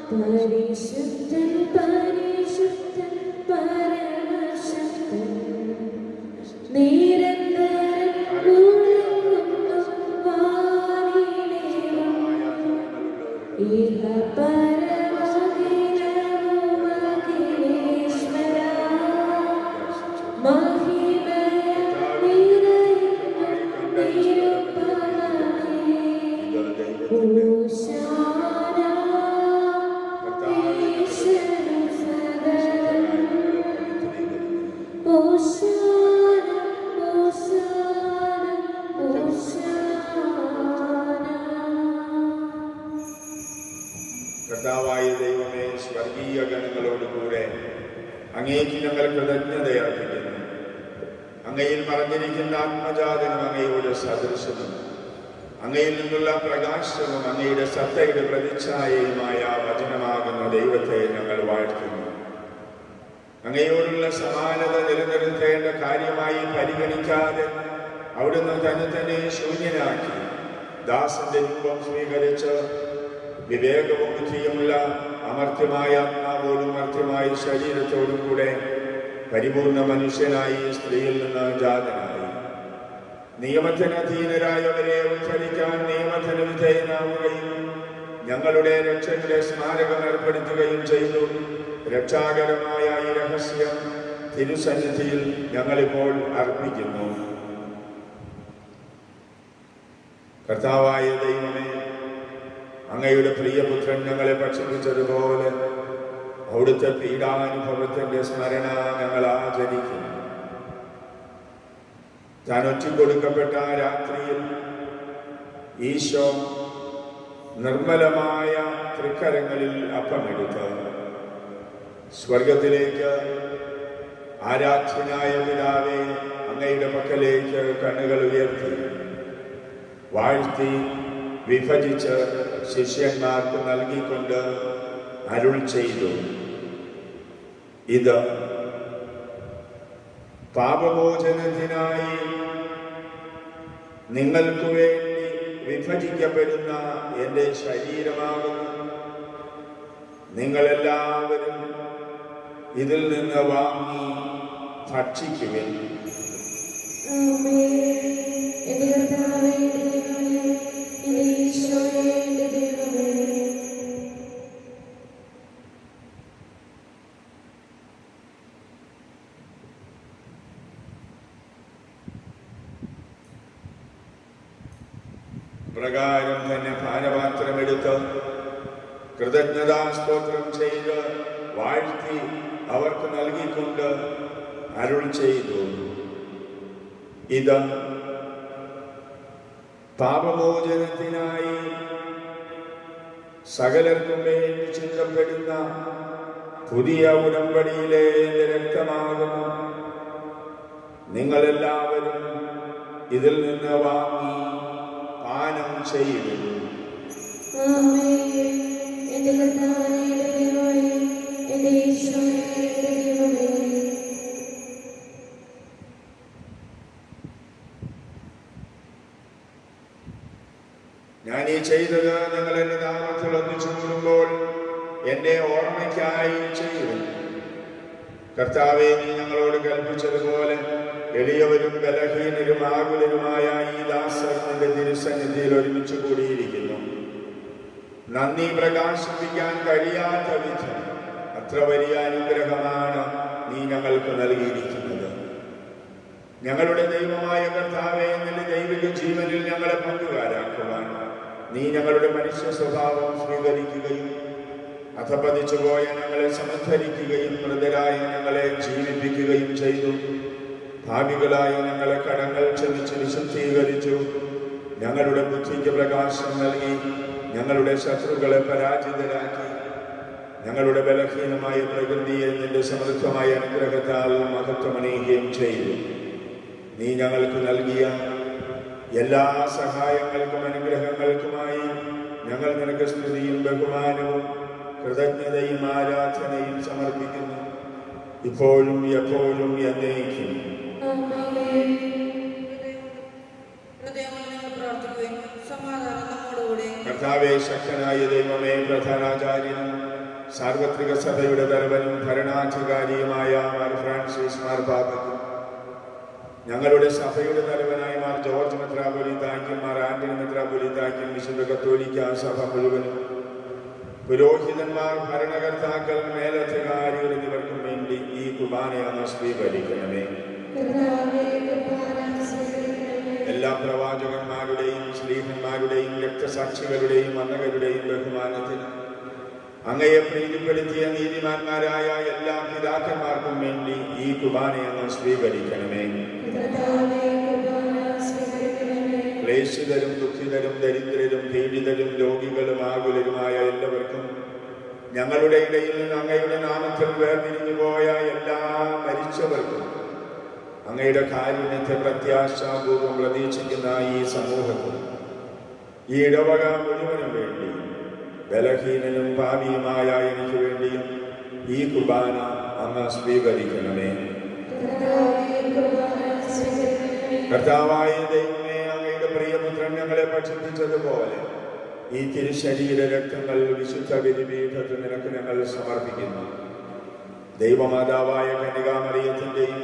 പരിശുദ്ധൻ പരിശുദ്ധൻ പരമശക്തൻ നിരന്തരം ഉയർന്നു വാനിലേവം ഇഹ പരമഹിരവുമഖിലേശ്വര മഹിമയ നിറയുന്നു നിരുപമമേ. കർത്താവായ ദൈവമേ, സ്വർഗീയ ഗണങ്ങളോടുകൂടെ അങ്ങേക്ക് ഞങ്ങൾ കൃതജ്ഞതയർപ്പിക്കുന്നു. അങ്ങയിൽ മറഞ്ഞിരിക്കുന്ന ആത്മജാതനും അങ്ങയോട് സദൃശനും അങ്ങയിൽ നിന്നുള്ള പ്രകാശവും അങ്ങയുടെ സത്തയുടെ പ്രതിച്ഛായയുമായ വചനമാകുന്ന ദൈവത്തെ ഞങ്ങൾ വാഴ്ത്തുന്നു. അങ്ങയോടുള്ള സമാനത നിലനിർത്തേണ്ട കാര്യമായി പരിഗണിക്കാതെ അവിടുന്ന് തന്നെ ശൂന്യനാക്കി ദാസന്റെ രൂപം സ്വീകരിച്ച് വിവേകവും ബുദ്ധിയുമുള്ള അമർത്യമായ ആത്മാവോടും മർത്യമായ ശരീരത്തോടും കൂടെ പരിപൂർണ മനുഷ്യനായി സ്ത്രീയിൽ നിന്ന് ജാതനായി. നിയമത്തിന് അധീനരായവരെ ഉദ്ധരിക്കാൻ നിയമത്തിന് വിധേയനാവുകയും ഞങ്ങളുടെ രക്ഷയുടെ സ്മാരകം ഏർപ്പെടുത്തുകയും ചെയ്തു. രക്ഷാകരമായ ഈ രഹസ്യം തിരുസന്നിധിയിൽ ഞങ്ങളിപ്പോൾ അർപ്പിക്കുന്നു. കർത്താവായ ദൈവമേ, അങ്ങയുടെ പ്രിയപുത്രൻ ഞങ്ങളെ ഭക്ഷിപ്പിച്ചതുപോലെ അവിടുത്തെ പീഡാനുഭവത്തിന്റെ സ്മരണ ഞങ്ങൾ ആചരിക്കുന്നു. താൻ ഒറ്റിക്കൊടുക്കപ്പെട്ട ആ രാത്രിയിൽ ഈശോ നിർമ്മലമായ തൃക്കരങ്ങളിൽ അപ്പമെടുത്ത് സ്വർഗത്തിലേക്ക് ആരാധ്യനായ പിതാവേ അങ്ങയുടെ പക്കലേക്ക് കണ്ണുകൾ ഉയർത്തി വാഴ്ത്തി വിഭജിച്ച് ശിഷ്യന്മാർക്ക് നൽകിക്കൊണ്ട് അരുൾ ചെയ്തു, ഇത് പാപമോചനത്തിനായി നിങ്ങൾക്ക് വേണ്ടി വിഭജിക്കപ്പെടുന്ന എൻ്റെ ശരീരമാകുന്നു. നിങ്ങളെല്ലാവരും ഇതിൽ നിന്ന് വാങ്ങി ഭക്ഷിക്കുവിൻ. പ്രകാരം തന്നെ പാനപാത്രമെടുത്ത് കൃതജ്ഞതാസ്തോത്രം ചെയ്ത് വാഴ്ത്തി അവർക്ക് നൽകിക്കൊണ്ട് അരുൾ ചെയ്തു, ഇത് പാപമോചനത്തിനായി സകലർക്കും വേണ്ടി ചിന്തപ്പെടുന്ന പുതിയ ഉടമ്പടിയിലെ രക്തമാകുന്നു. നിങ്ങളെല്ലാവരും ഇതിൽ നിന്ന് വാങ്ങി പാനം ചെയ്യുന്നു. ഞാൻ ഈ ചെയ്തത് നിങ്ങൾ എന്റെ നാമത്തിൽ ഒന്നിച്ചു കൂടുമ്പോൾ എന്റെ ഓർമ്മയ്ക്കായി ചെയ്യുന്നു. കർത്താവേ, നീ ഞങ്ങളോട് കൽപ്പിച്ചതുപോലെ എളിയവരും ബലഹീനരും ആകുലരുമായ ഈ ദാസർ നിന്റെ തിരുസന്നിധിയിൽ ഒരുമിച്ച് കൂടിയിരിക്കുന്നു. നന്ദി പ്രകാശിപ്പിക്കാൻ കഴിയാത്ത വിധം അത്ര വലിയ അനുഗ്രഹമാണ് നീ ഞങ്ങൾക്ക് നൽകിയിരിക്കുന്നത്. ഞങ്ങളുടെ ദൈവമായ കർത്താവേ, നിന്റെ ദൈവിക ജീവനിൽ ഞങ്ങളെ പങ്കുകാരാക്കുവാൻ നീ ഞങ്ങളുടെ മനുഷ്യ സ്വഭാവം സ്വീകരിക്കുകയും അധപതിച്ചു പോയ ഞങ്ങളെ സമുദ്ധരിക്കുകയും മൃതരായ ഞങ്ങളെ ജീവിപ്പിക്കുകയും ചെയ്തു. ഭാവികളായ ഞങ്ങളെ കടങ്ങൾ ക്ഷമിച്ച് വിശുദ്ധീകരിച്ചു. ഞങ്ങളുടെ ബുദ്ധിക്ക് പ്രകാശം നൽകി ഞങ്ങളുടെ ശത്രുക്കളെ പരാജിതരാക്കി. ഞങ്ങളുടെ ബലഹീനമായ പ്രകൃതിയെ നിന്റെ സമൃദ്ധമായ അനുഗ്രഹത്താൽ മഹത്വമണിയുകയും ചെയ്തു. നീ ഞങ്ങൾക്ക് നൽകിയ എല്ലാ സഹായങ്ങൾക്കും അനുഗ്രഹങ്ങൾക്കുമായി ഞങ്ങൾ നിനക്ക് സ്തുതിയും ബഹുമാനവും കൃതജ്ഞതയും ആരാധനയും സമർപ്പിക്കുന്നു, ഇപ്പോഴും എപ്പോഴും എന്നേക്കും. കർത്താവേ, ശക്തനായ ദൈവമേ, പ്രധാനാചാര്യനും സാർവത്രിക സഭയുടെ തലവനും ഭരണാധികാരിയുമായ മാർ ഫ്രാൻസിസ് മാർപാപ്പയ്ക്കും ഞങ്ങളുടെ സഭയുടെ തലവനായ മാർ ജോർജ് മെത്രാപ്പൊലീത്തായ്ക്കും മാർ ആന്റണി മെത്രാപ്പൊലീത്തായ്ക്കും വിശുദ്ധ കത്തോലിക്ക സഭ മുഴുവനും പുരോഹിതന്മാർ, ഭരണകർത്താക്കൾ, മേലധികാരികൾ എന്നിവർക്കും വേണ്ടി ഈ കുർബാനയാണ് സ്വീകരിക്കണമേ. എല്ലാ പ്രവാചകന്മാരുടെയും ശ്ലീഹന്മാരുടെയും രക്തസാക്ഷികളുടെയും അന്നകരുടെയും ബഹുമാനത്തിന് അങ്ങയെ പ്രീതിപ്പെടുത്തിയ നീതിമാന്മാരായ എല്ലാ പിതാക്കന്മാർക്കും വേണ്ടി ഈ കുർബാനയാണ് സ്വീകരിക്കണമേ. ക്ലേശിതരും ദുഃഖിതരും ദരിദ്രരും പീഡിതരും രോഗികളും ആകുലരുമായ എല്ലാവർക്കും ഞങ്ങളുടെ ഇടയിൽ നിന്ന് അങ്ങയുടെ നാമത്തിൽ വേർപിരിഞ്ഞു പോയ എല്ലാ മരിച്ചവർക്കും അങ്ങയുടെ കാരുണ്യത്തെ പ്രത്യാശാപൂർവം പ്രതീക്ഷിക്കുന്ന ഈ സമൂഹത്തിൽ ഈ ഇടവക മുഴുവനും വേണ്ടി ബലഹീനനും പാപിയുമായ എനിക്ക് വേണ്ടിയും ഈ കുർബാന അങ്ങ് സ്വീകരിക്കണമേ. കർത്താവായ ദൈവമേ, അങ്ങയുടെ പ്രിയപുത്രൻ ഞങ്ങളെ ഭക്ഷിപ്പിച്ചതുപോലെ ഈ തിരുശരീര രക്തങ്ങൾ വിശുദ്ധ ബലിപീഠത്തിൽ നിനക്ക് ഞങ്ങൾ സമർപ്പിക്കുന്നു. ദൈവമാതാവായ കന്യകാമറിയത്തിൻ്റെയും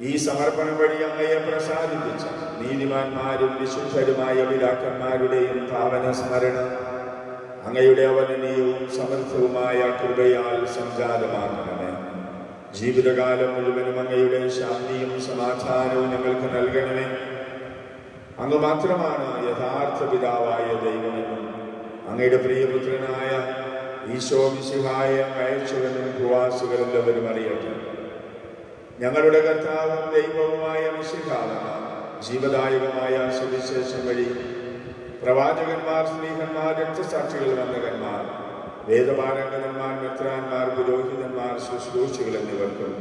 ഈ സമർപ്പണം വഴി അങ്ങയെ പ്രസാദിപ്പിച്ച നീതിമാന്മാരും വിശുദ്ധരുമായ പിതാക്കന്മാരുടെയും പാവന സ്മരണ അങ്ങയുടെ അവനനീയവും സമർത്ഥവുമായ കൃപയാൽ സംജാതമാക്കണമേ. ജീവിതകാലം മുഴുവനും അങ്ങയുടെ ശാന്തിയും സമാധാനവും ഞങ്ങൾക്ക് നൽകണമേ. അങ്ങ് മാത്രമാണ് യഥാർത്ഥ പിതാവായ ദൈവമെന്നും അങ്ങയുടെ പ്രിയപുത്രനായ ഈശോ മിശിഹായെ അയച്ചുവെന്നും പ്രവാസികളെല്ലാവരും അറിയട്ടെ. ഞങ്ങളുടെ കർത്താവും ദൈവവുമായ മിശിഹാവെന്ന ജീവദായകമായ സുവിശേഷം വഴി പ്രവാചകന്മാർ, സ്നേഹന്മാർ, രക്തസാക്ഷികൾ, വന്ദകന്മാർ, വേദപാരംഗതന്മാർ, മെത്രാന്മാർ, പുരോഹിതന്മാർ, ശുശ്രൂഷികൾ എന്നിവർക്കും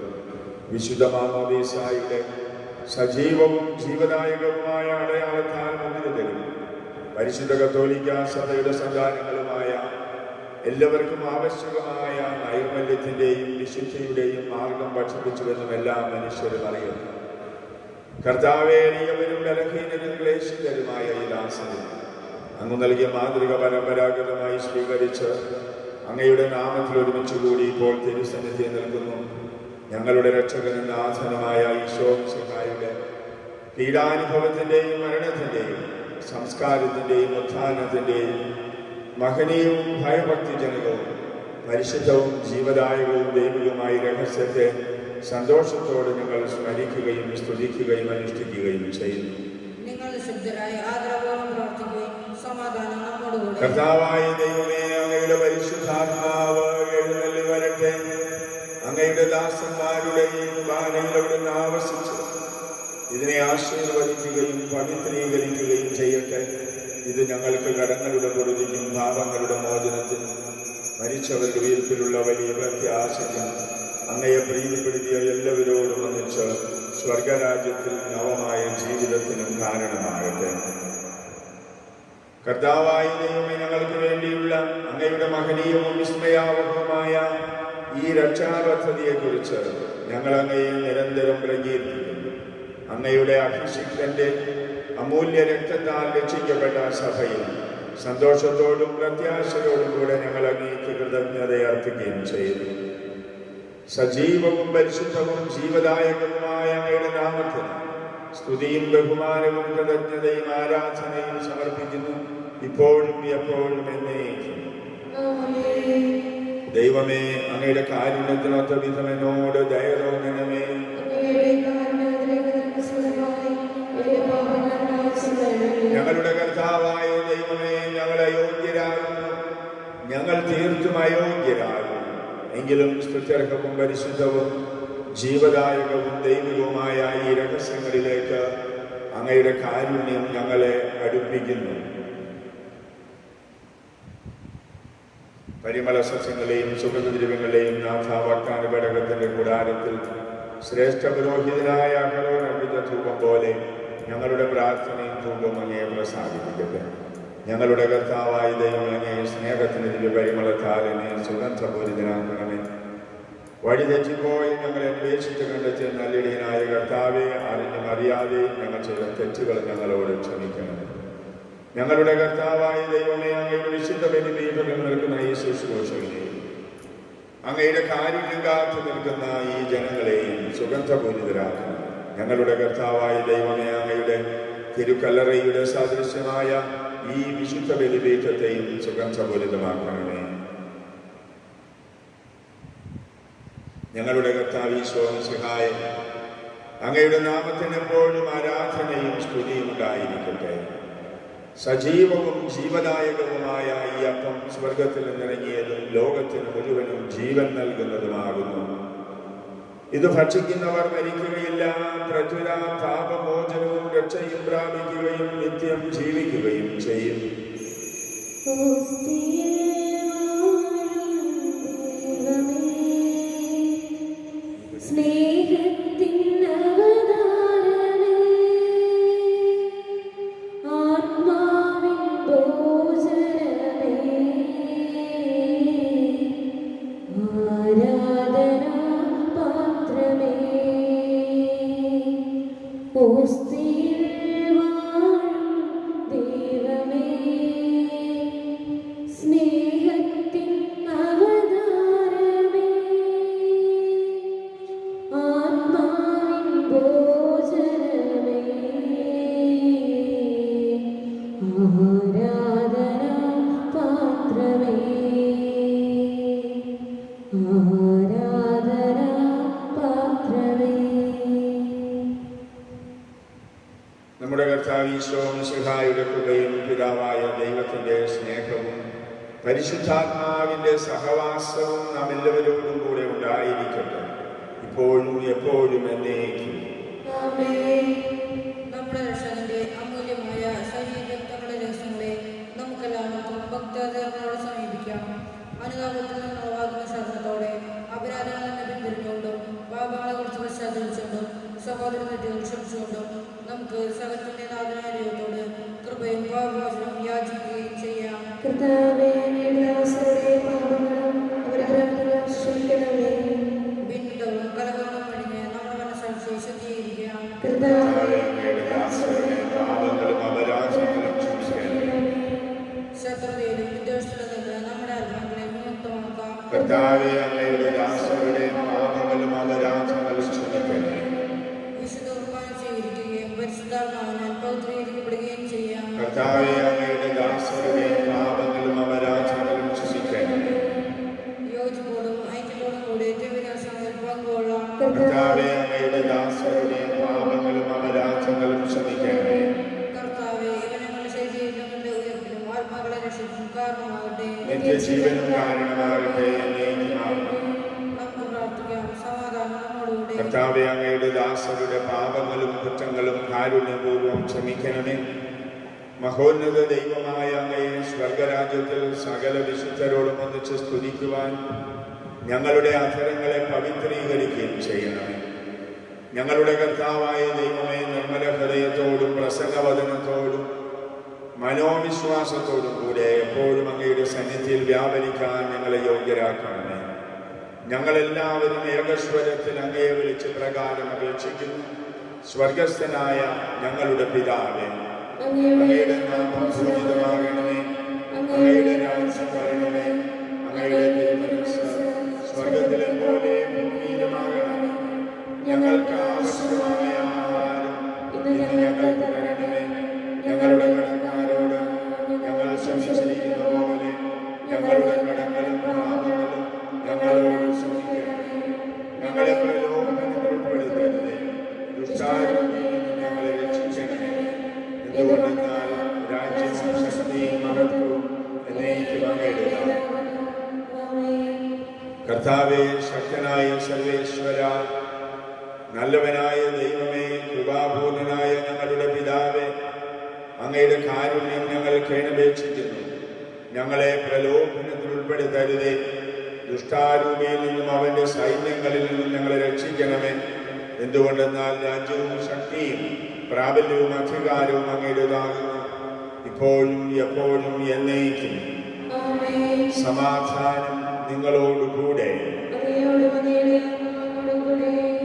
വിശുദ്ധ മാമോദീസായുടെ സജീവവും ജീവദായകവുമായ അടയാളത്താൽ മുന്നിലും പരിശുദ്ധ കത്തോലിക്ക സഭയുടെ സന്താനങ്ങളുമായ എല്ലാവർക്കും ആവശ്യകമായ നൈർമല്യത്തിൻ്റെയും വിശുദ്ധിയുടെയും മാർഗം ഭക്ഷിപ്പിച്ചുവെന്നും എല്ലാ മനുഷ്യരും അറിയുന്നു. കർത്താവേ, എളിയവരും ബലഹീനരും ക്ലേശിതരുമായ ഈ ദാസനും അങ്ങ് നൽകിയ മാതൃക പരമ്പരാഗതമായി സ്വീകരിച്ച് അങ്ങയുടെ നാമത്തിൽ ഒരുമിച്ച് കൂടി ഇപ്പോൾ തിരുസന്നിധി നിൽക്കുന്നു. ഞങ്ങളുടെ രക്ഷകനും നാഥനുമായ ഈശോ മിശിഹായുടെ പീഡാനുഭവത്തിൻ്റെയും മരണത്തിൻ്റെയും സംസ്കാരത്തിൻ്റെയും ഉത്ഥാനത്തിൻ്റെയും മഹനീയവും ഭയഭക്തിജനകവും പരിശുദ്ധവും ജീവദായകവും ദൈവികവുമായ രഹസ്യത്തെ സന്തോഷത്തോടെ ഞങ്ങൾ സ്മരിക്കുകയും സ്തുതിക്കുകയും അനുഷ്ഠിക്കുകയും ചെയ്യുന്നു. കർത്താവായ ദൈവമേ, അങ്ങയുടെ പരിശുദ്ധാത്മാവ് എഴുന്നള്ളി വരട്ടെ. അങ്ങയുടെ ദാസന്മാരുടെയും ബാലയിൽ അവിടുന്ന് ആവസിച്ച് ഇതിനെ ആശീർവദിക്കുകയും പവിത്രീകരിക്കുകയും ചെയ്യട്ടെ. ഇത് ഞങ്ങൾക്ക് കടങ്ങളുടെ പൊറുതിക്കും പാപങ്ങളുടെ മോചനത്തിനും മരിച്ചവരുടെ വീർപ്പിലുള്ള വലിയ പ്രത്യാശയ്ക്കും അങ്ങയെ പ്രീതിപ്പെടുത്തിയ എല്ലാവരോടും ഒന്നിച്ച് സ്വർഗരാജ്യത്തിൽ നവമായ ജീവിതത്തിനും കാരണമാകട്ടെ. കർത്താവായ ദൈവമേ, ഞങ്ങൾക്ക് വേണ്ടിയുള്ള അങ്ങയുടെ മഹനീയവും വിസ്മയാവഹവുമായ ഈ രക്ഷാപദ്ധതിയെക്കുറിച്ച് ഞങ്ങൾ അങ്ങയെ നിരന്തരം പ്രകീർത്തിക്കുന്നു. അങ്ങയുടെ അഭിഷിക്തന്റെ അമൂല്യ രക്തത്താൽ രക്ഷിക്കപ്പെട്ട സഭയിൽ സന്തോഷത്തോടും പ്രത്യാശയോടും കൂടെ ഞങ്ങൾ അങ്ങേക്ക് കൃതജ്ഞത അർപ്പിക്കുകയും ചെയ്യുന്നു. സജീവവും പരിശുദ്ധവും ജീവദായകവുമായ അങ്ങയുടെ നാമത്തിന് സ്തുതിയും ബഹുമാനവും കൃതജ്ഞതയും ആരാധനയും സമർപ്പിക്കുന്നു, ഇപ്പോഴും എപ്പോഴും എന്നേക്കും. ദൈവമേ, അങ്ങയുടെ കാരുണ്യത്തിനൊത്ത വിധം എന്നോട് ദയ തോന്നണമേ. ഞങ്ങളുടെ കർത്താവായ ദൈവമേ, ഞങ്ങൾ അയോഗ്യരാകുന്നു, ഞങ്ങൾ തീർത്തും അയോഗ്യരാകുന്നു. എങ്കിലും സ്തുത്യർഹവും പരിശുദ്ധവും ജീവദായകവും ദൈവികവുമായ ഈ രഹസ്യങ്ങളിലേക്ക് അങ്ങയുടെ കാരുണ്യം ഞങ്ങളെ അടുപ്പിക്കുന്നു. പരിമള സസ്യങ്ങളെയും സുഗന്ധദ്രവ്യങ്ങളെയും നാഥ വാഗ്ദാന ഘടകത്തിന്റെ കൂടാരത്തിൽ ശ്രേഷ്ഠ പുരോഹിതനായ അഹരോൻ അർപ്പിച്ച ധൂപം പോലെ ഞങ്ങളുടെ പ്രാർത്ഥനയും ധൂപം അങ്ങയെ പ്രസാദിപ്പിക്കട്ടെ. ഞങ്ങളുടെ കർത്താവായ ദൈവം അങ്ങയെ സ്നേഹത്തിന് ദിവ്യ പരിമളത്താൽ എന്നെ സുഗന്ധപൂരിതനാക്കണമേ. വഴി തെറ്റിപ്പോയി ഞങ്ങളെ അന്വേഷിച്ച് കണ്ടെത്തിയ നല്ലിടയനായ കർത്താവെ, അറിഞ്ഞും അറിയാതെയും ഞങ്ങൾ ചെയ്ത തെറ്റുകൾ ഞങ്ങളോട് ക്ഷമിക്കണമേ. ഞങ്ങളുടെ കർത്താവായ ദൈവമേ, അങ്ങയുടെ വിശുദ്ധ ബലിപീഠത്തിൽ നിൽക്കുന്ന ഈ ശുശ്രൂഷകളെയും അങ്ങയുടെ കാരുണ്യം കാത്തു നിൽക്കുന്ന ഈ ജനങ്ങളെയും സുഗന്ധപൂരിതരാക്കണം. ഞങ്ങളുടെ കർത്താവായ ദൈവമേ, അങ്ങയുടെ തിരുക്കല്ലറയുടെ സദൃശ്യമായ ഈ വിശുദ്ധ ബലിപീഠത്തെയും സുഗന്ധപൂരിതമാക്കണമേ. ഞങ്ങളുടെ കർത്താവ് ഈശോ മിശിഹായെ, അങ്ങയുടെ നാമത്തിന് എപ്പോഴും ആരാധനയും സ്തുതിയും ഉണ്ടായിരിക്കട്ടെ. സജീവവും ജീവദായകവുമായ ഈ അപ്പം സ്വർഗത്തിൽ നിന്നിറങ്ങിയതും ലോകത്തിന് മുഴുവനും ജീവൻ നൽകുന്നതുമാകുന്നു. ഇത് ഭക്ഷിക്കുന്നവർ മരിക്കുകയില്ല, പ്രചുര പാപമോചനവും രക്ഷയും പ്രാപിക്കുകയും നിത്യം ജീവിക്കുകയും ചെയ്യും. ആരാധന മിശിഹായുടെ കൃപയും പിതാവായ ദൈവത്തിൻ്റെ സ്നേഹവും പരിശുദ്ധാത്മാവിൻ്റെ സഹവാസവും നാം എല്ലാവരോടും കൂടെ ഉണ്ടായിരിക്കട്ടെ, ഇപ്പോഴും എപ്പോഴും എന്നേക്കും. നമ്മുടെ രക്ഷകന്റെ അമൂല്യമായ ശരീരങ്ങളുടെ രഹസ്യങ്ങളെ നമുക്കെല്ലാവർക്കും ഭക്തജനങ്ങളോട് സമീപിക്കാം. അനുതാപത്തിൽ നിന്നുളവാകുന്ന ശരണത്തോടെ അപരാധങ്ങളിൽ നിന്ന് പിന്തിരിഞ്ഞുകൊണ്ടും പാപങ്ങളെ കുറിച്ച് പശ്ചാത്തലിച്ചുകൊണ്ടും സഹോദര തെറ്റുകൾ ക്ഷമിച്ചുകൊണ്ടും നമുക്ക് സകലത്തിന്റെ നാഥനായ ദൈവത്തോട് കൃപയും പാപമോചനവും യാചിക്കുകയും ചെയ്യാം. ഭിന്നതകളും കലഹങ്ങളും ഒഴിഞ്ഞ് നമ്മുടെ മനസ്സാക്ഷി ശുദ്ധീകരിക്കാം. ശത്രുതയിലും വിദ്വേഷത്തിലും നിന്ന് നമ്മുടെ ആത്മാക്കളെ വിമുക്തമാക്കാം. കർത്താവേ, അങ്ങയുടെ ദാസരുടെ പാപങ്ങളും അപരാധങ്ങളും ക്ഷമിക്കണമേ. വിശുദ്ധ കുർബാന സ്വീകരിക്കുകയും പരിശുദ്ധാത്മാവിനാൽ പൗത്രീകരിക്കപ്പെടുകയും ചെയ്യാം. കർത്താവേ, അങ്ങയുടെ ദാസരുടെ പാപങ്ങളും അപരാധങ്ങളും ക്ഷമിക്കണമേ. യോജിപ്പോടും ഐക്യത്തോടും കൂടി ദിവ്യരഹസ്യങ്ങളിൽ പങ്കുകൊള്ളാം. കർത്താവേ, അങ്ങയുടെ ദാസരുടെ പാപങ്ങളും അപരാധങ്ങളും ക്ഷമിക്കണമേ. കർത്താവേ, ഇവ ഞങ്ങളുടെ ശരീരങ്ങളുടെ ഉയർപ്പിലും ആത്മാക്കളെ രക്ഷിക്കും കാരണമാകട്ടെ. നിത്യജീവനും കാരണമാകട്ടെ. നമുക്ക് പ്രാർത്ഥിക്കാം. സമാധാനം നമ്മോടുകൂടെ. കർത്താവേ, അങ്ങയുടെ ദാസരുടെ പാപങ്ങളും കുറ്റങ്ങളും കാരുണ്യപൂർവ്വം ക്ഷമിക്കണമേ. മഹോന്നത ദൈവമായ അങ്ങയെ സ്വർഗരാജ്യത്തിൽ സകല വിശുദ്ധരോടും ഒന്നിച്ച് സ്തുതിക്കുവാൻ ഞങ്ങളുടെ അധരങ്ങളെ പവിത്രീകരിക്കുകയും ചെയ്യണമേ. ഞങ്ങളുടെ കർത്താവായ ദൈവമേ, നിർമ്മല ഹൃദയത്തോടും പ്രസംഗവചനത്തോടും മനോവിശ്വാസത്തോടും കൂടെ എപ്പോഴും അങ്ങയുടെ സന്നിധിയിൽ വ്യാപരിക്കാൻ ഞങ്ങളെ യോഗ്യരാക്കണമേ. ഞങ്ങളെല്ലാവരും ഏകസ്വരത്തിൽ അങ്ങയെ വിളിച്ച് പ്രകാരം അപേക്ഷിക്കുന്നു. സ്വർഗസ്ഥനായ ഞങ്ങളുടെ പിതാവേ, അങ്ങയുടെ നാമം പൂജിതമാകണമേ. അങ്ങയുടെ രാജ്യം വരണമേ. അങ്ങയുടെ തിരുമനസ്സ് സ്വർഗത്തിലെ പോലെ ഭൂമിയിലുമാകണമേ. ഞങ്ങൾക്ക് ആവശ്യമായ ആഹാരം ഇന്ന് ഞങ്ങൾക്ക് തരണമേ. ഞങ്ങളുടെ കടക്കാരോട് ഞങ്ങൾ ക്ഷമിച്ചിരിക്കുന്ന പോലെ ഞങ്ങളുടെ കടങ്ങളും പാപങ്ങളും ഞങ്ങളോട് ക്ഷമിക്കണമേ. ഞങ്ങളെ പ്രലോഭനത്തിൽ ഉൾപ്പെടുത്തരുതേ, ദുഷ്ടാരൂപിയിൽ നിന്ന് ഞങ്ങളെ രക്ഷിക്കണമേ. എന്തുകൊണ്ടെന്നാൽ രാജ്യവും ശക്തിയും മഹത്വവും എന്നേക്കും അങ്ങയുടേതാണ്. കർത്താവേ, ശക്തനായ സർവേശ്വര, നല്ലവനായ ദൈവമേ, കൃപാപൂർണനായ ഞങ്ങളുടെ പിതാവേ, അങ്ങയുടെ കാരുണ്യം ഞങ്ങൾ കേണപേക്ഷിക്കുന്നു. ഞങ്ങളെ പ്രലോഭനത്തിൽ ഉൾപ്പെടുത്തരുതേ, ദുഷ്ടാരൂപിയിൽ നിന്നും അവന്റെ സൈന്യങ്ങളിൽ നിന്നും ഞങ്ങളെ രക്ഷിക്കണമേ. എന്തുകൊണ്ടെന്നാൽ രാജ്യവും ശക്തിയും പ്രാബല്യവും അധികാരവും അങ്ങയുടേതാകുന്നു, ഇപ്പോഴും എപ്പോഴും എന്നേക്കും. സമാധാനം നിങ്ങളോടുകൂടെ.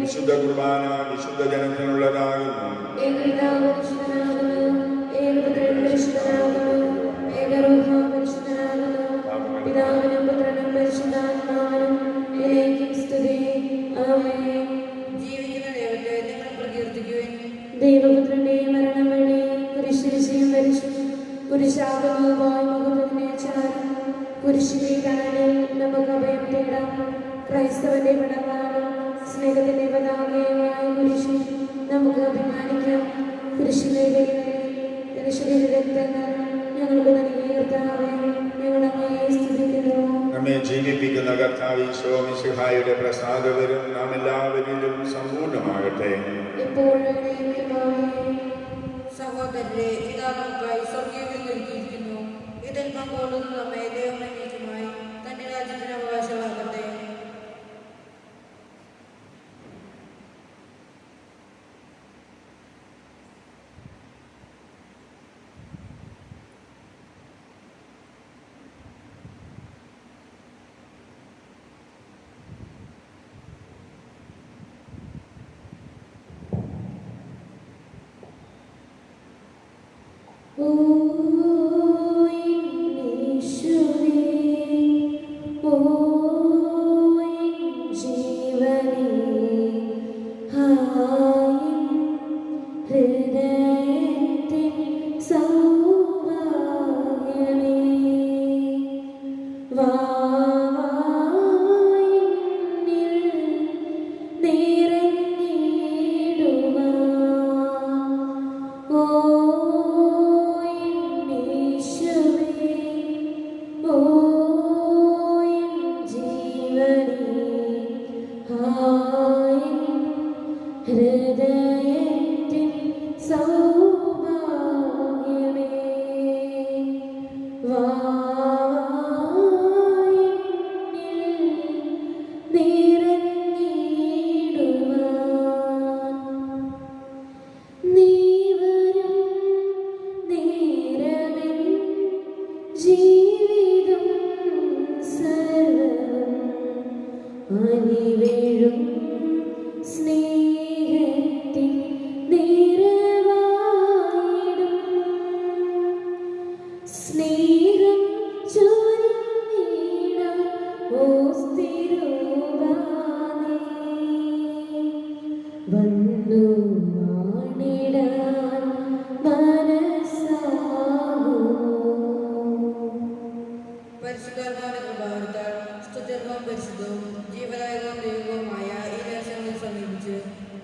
വിശുദ്ധ കുർബാന വിശുദ്ധ ജനത്തിനുള്ളതാകുന്നു. പിതാവിനും പുത്രനും പരിശുദ്ധാത്മാവിനും സ്തുതി. ആമേൻ. ജീവിക്കുന്ന ദൈവത്തെ നിങ്ങൾ പ്രകീർത്തിക്കുവിൻ. ദൈവപുത്രന്റെ മരണം വഴി കുരിശിരിശയും വരിച്ചു കുരിശാഗമവുമായി മുഖത്തിനെ ചാരി കുരിശിലെ കടലിൽ നമുക്ക് അഭയം തേടാം. ക്രൈസ്തവന്റെ പടവാളും സ്നേഹത്തിന്റെ പതാകയുമായ കുരിശിൽ നമുക്ക് അഭിമാനിക്കാം. കുരിശിലെ രക്തങ്ങൾ ഞങ്ങൾക്ക് നൽകിയ കർത്താവേ, ഞങ്ങൾ അങ്ങയെ സ്തുതിക്കുന്നു. നമ്മെ ജീവിപ്പിക്കുന്ന കർത്താവ് ഈശോ മിശിഹായുടെ പ്രസാദവരും നാം എല്ലാവരിലും സമ്പൂർണ്ണമാകട്ടെ. ഇപ്പോഴും സഹോദരരെ, ഇതാ നമുക്കായി സ്വർഗീയം ഒരുക്കിയിരിക്കുന്നു. ഇതിൽ പങ്കുകൊള്ളുന്ന നമ്മെ ദൈവമേക്കുമായി തന്റെ രാജ്യത്തിന് അവകാശമാകട്ടെ. ഓ യേശുവേ, ഓ ജീവനേ, ഹായ് ഹൃദയത്തിൻ സൗഭാഗ്യമേ, വാവായിന്നിൽ നിറഞ്ഞിടുവാൻ. ഓ ജീവിതം സർവ്വം അനിവേഴും സ്നേഹത്തിൻ നിറവായിടും സ്നേഹം ചൊരിഞ്ഞിടാൻ ഓസ്തിരുവാനേ വന്നു വാണിടാൻ മനസ്സാകുമോ. പരിശുദ്ധാത്മാവിന്റെ കൃപാവരത്താൽ സ്തുത്യർഹവും പരിശുദ്ധവും ജീവദായകവും ദൈവവുമായ ഈ രഹസ്യങ്ങളെ സമീപിച്ച്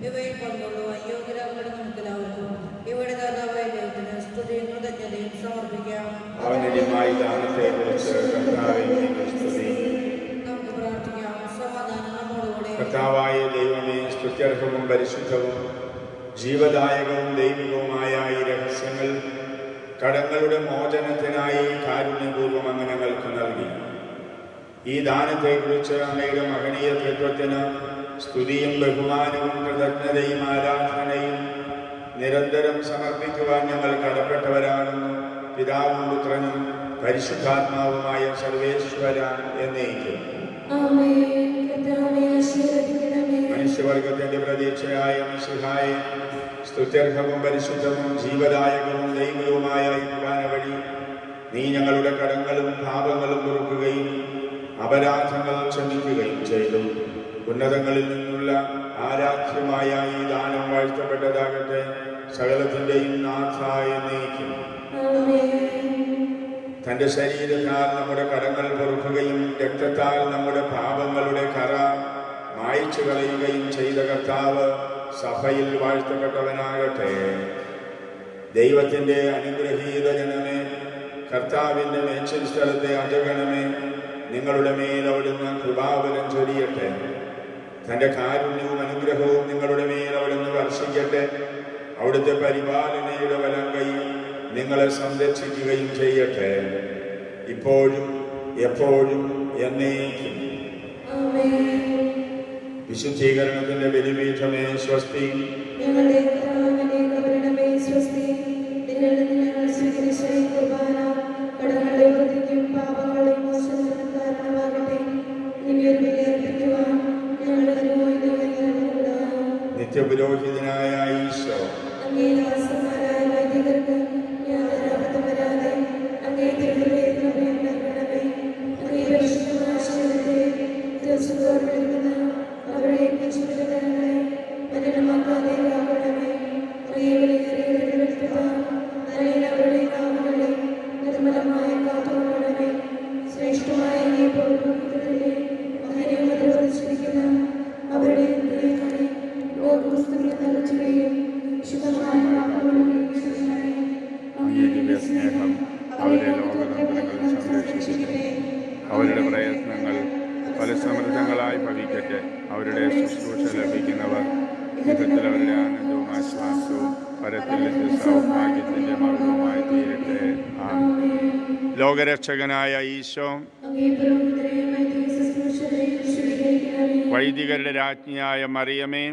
ഇവയിൽ പങ്കുകൊള്ളുവാൻ യോഗ്യരാകട്ടെ നമുക്കെല്ലാവർക്കും ഇവയുടെ ദാതാവായ ദൈവത്തിന് സ്തുതിയും കൃതജ്ഞതയും സമർപ്പിക്കാം. അവനുമായി ദാനത്തെ കുറിച്ച് കർത്താവേ നിനക്ക് സ്തുതി. നമുക്ക് പ്രാർത്ഥിക്കാം. സമാധാനം നമ്മോടുകൂടെ. കർത്താവായ ദൈവമേ, സ്തുത്യർഹവും പരിശുദ്ധവും ജീവദായകവും ദൈവികവുമായ ഈ രഹസ്യങ്ങൾ കടങ്ങളുടെ മോചനത്തിനായി കാരുണ്യപൂർവ്വം അങ്ങ് ഞങ്ങൾക്ക് നൽകി. ഈ ദാനത്തെക്കുറിച്ച് അങ്ങയുടെ മഹനീയ തത്വത്തിന് സ്തുതിയും ബഹുമാനവും കൃതജ്ഞതയും ആരാധനയും നിരന്തരം സമർപ്പിക്കുവാൻ ഞങ്ങൾ കടപ്പെട്ടവരാണെന്ന് പിതാവും പുത്രനും പരിശുദ്ധാത്മാവുമായ സർവേശ്വര എന്നേക്കും. ആമേൻ. കർത്താവേ, ആശീർവദിക്കണമേ. മനുഷ്യവർഗത്തിന്റെ പ്രതീക്ഷയായ മിശിഹായെ, സ്തുത്യർഹവും പരിശുദ്ധവും ജീവദായകവും ദൈവികവുമായ ഈ കുർബാന വഴി നീ ഞങ്ങളുടെ കടങ്ങളും പാപങ്ങളും പൊറുക്കുകയും അപരാധങ്ങൾ ക്ഷമിക്കുകയും ചെയ്തു. ഉന്നതങ്ങളിൽ നിന്നുള്ള ആരാധ്യമായ ഈ ദാനം വാഴ്ത്തപ്പെട്ടതാകട്ടെ. സകലത്തിന്റെയും നാഥ എന്നേക്കും. ആമേൻ. തന്റെ ശരീരത്താൽ നമ്മുടെ കടങ്ങൾ പൊറുക്കുകയും രക്തത്താൽ നമ്മുടെ പാപങ്ങളുടെ കറ മായ്ച്ചു കളയുകയും ചെയ്ത കർത്താവ് സഭയിൽ വാഴ്ത്തപ്പെട്ടവനാകട്ടെ. ദൈവത്തിന്റെ അനുഗ്രഹീത ജനമേ, കർത്താവിന്റെ മേച്ചിൽ സ്ഥലത്തെ അജഗണമേ, നിങ്ങളുടെ മേൽ അവിടുന്ന് കൃപാവരം ചൊരിയട്ടെ. തന്റെ കാരുണ്യവും അനുഗ്രഹവും നിങ്ങളുടെ മേൽ അവിടുന്ന് വർഷിക്കട്ടെ. അവിടുത്തെ പരിപാലനയുടെ വലം കൈ നിങ്ങളെ സംരക്ഷിക്കുകയും ചെയ്യട്ടെ, ഇപ്പോഴും എപ്പോഴും എന്നേക്കും. വിശുദ്ധീകരണത്തിന്റെ ബലിപീഠമേ സ്വസ്തി. ഞങ്ങളുടെ കർത്താവിന്റെ കബറിടമേ സ്വസ്തി. നിന്നിൽ നിന്ന് ഞങ്ങൾ സ്വീകരിച്ച ഈ കുർബാന കടങ്ങളുടെ പ്രതിക്കും പാപങ്ങളുടെ മോചനത്തിനും കാരണമാകട്ടെ. നിന്നെ വിലയിരുത്തുവാൻ ഞങ്ങളുടെ നിത്യപുരോഹിതനായ ഈശോ, അങ്ങേ ദാസന്മാരായ വൈദികർക്ക് യാതൊരു അബദ്ധം വരാതെ അങ്ങേ തിരുഹൃദയത്തിന് അഭയം നൽകണമേ. അങ്ങേ പരിശുദ്ധമായ ശരീരത്തെ ദിവസം തോറും എടുക്കുന്ന അവരുടെ പരിശുദ്ധകരങ്ങളെ മലിനമാക്കാതെ കാക്കണമേ. അങ്ങേ വിലയേറിയ വ്യക്തിത്വം നിറയിൽ അവരുടെ നാവുകളെ നിർമ്മലമായ കാത്തുകൊള്ളണമേ. ശ്രേഷ്ഠമായ ഈ പൗരോഹിത്യത്തിലെ മഹനീയം പ്രതിഷ്ഠിക്കുന്ന അവരുടെ ഹൃദയങ്ങളെ ലോകവസ്തുക്കളെ നിറച്ചുകയും വിശുദ്ധമായ വാക്കുകളുടെയും വിശ്വസനയെ അങ്ങേ ദിവ്യസ്നേഹം അവരെ ലോകതന്ത്രങ്ങൾ സംരക്ഷിക്കട്ടെ. അവരുടെ പ്രയത്നങ്ങൾ ഫലസമൃദ്ധങ്ങളായി ഭവിക്കട്ടെ. അവരുടെ ശുശ്രൂഷ ലഭിക്കുന്നവർ യുദ്ധത്തിൽ അവരുടെ ആനന്ദവും ആശ്വാസവും പരത്തിലിന്റെ സൗഭാഗ്യത്തിന്റെ മകളുമായി തീരട്ടെ. ലോകരക്ഷകനായ ഈശോ, വൈദികരുടെ രാജ്ഞിയായ മറിയമേ,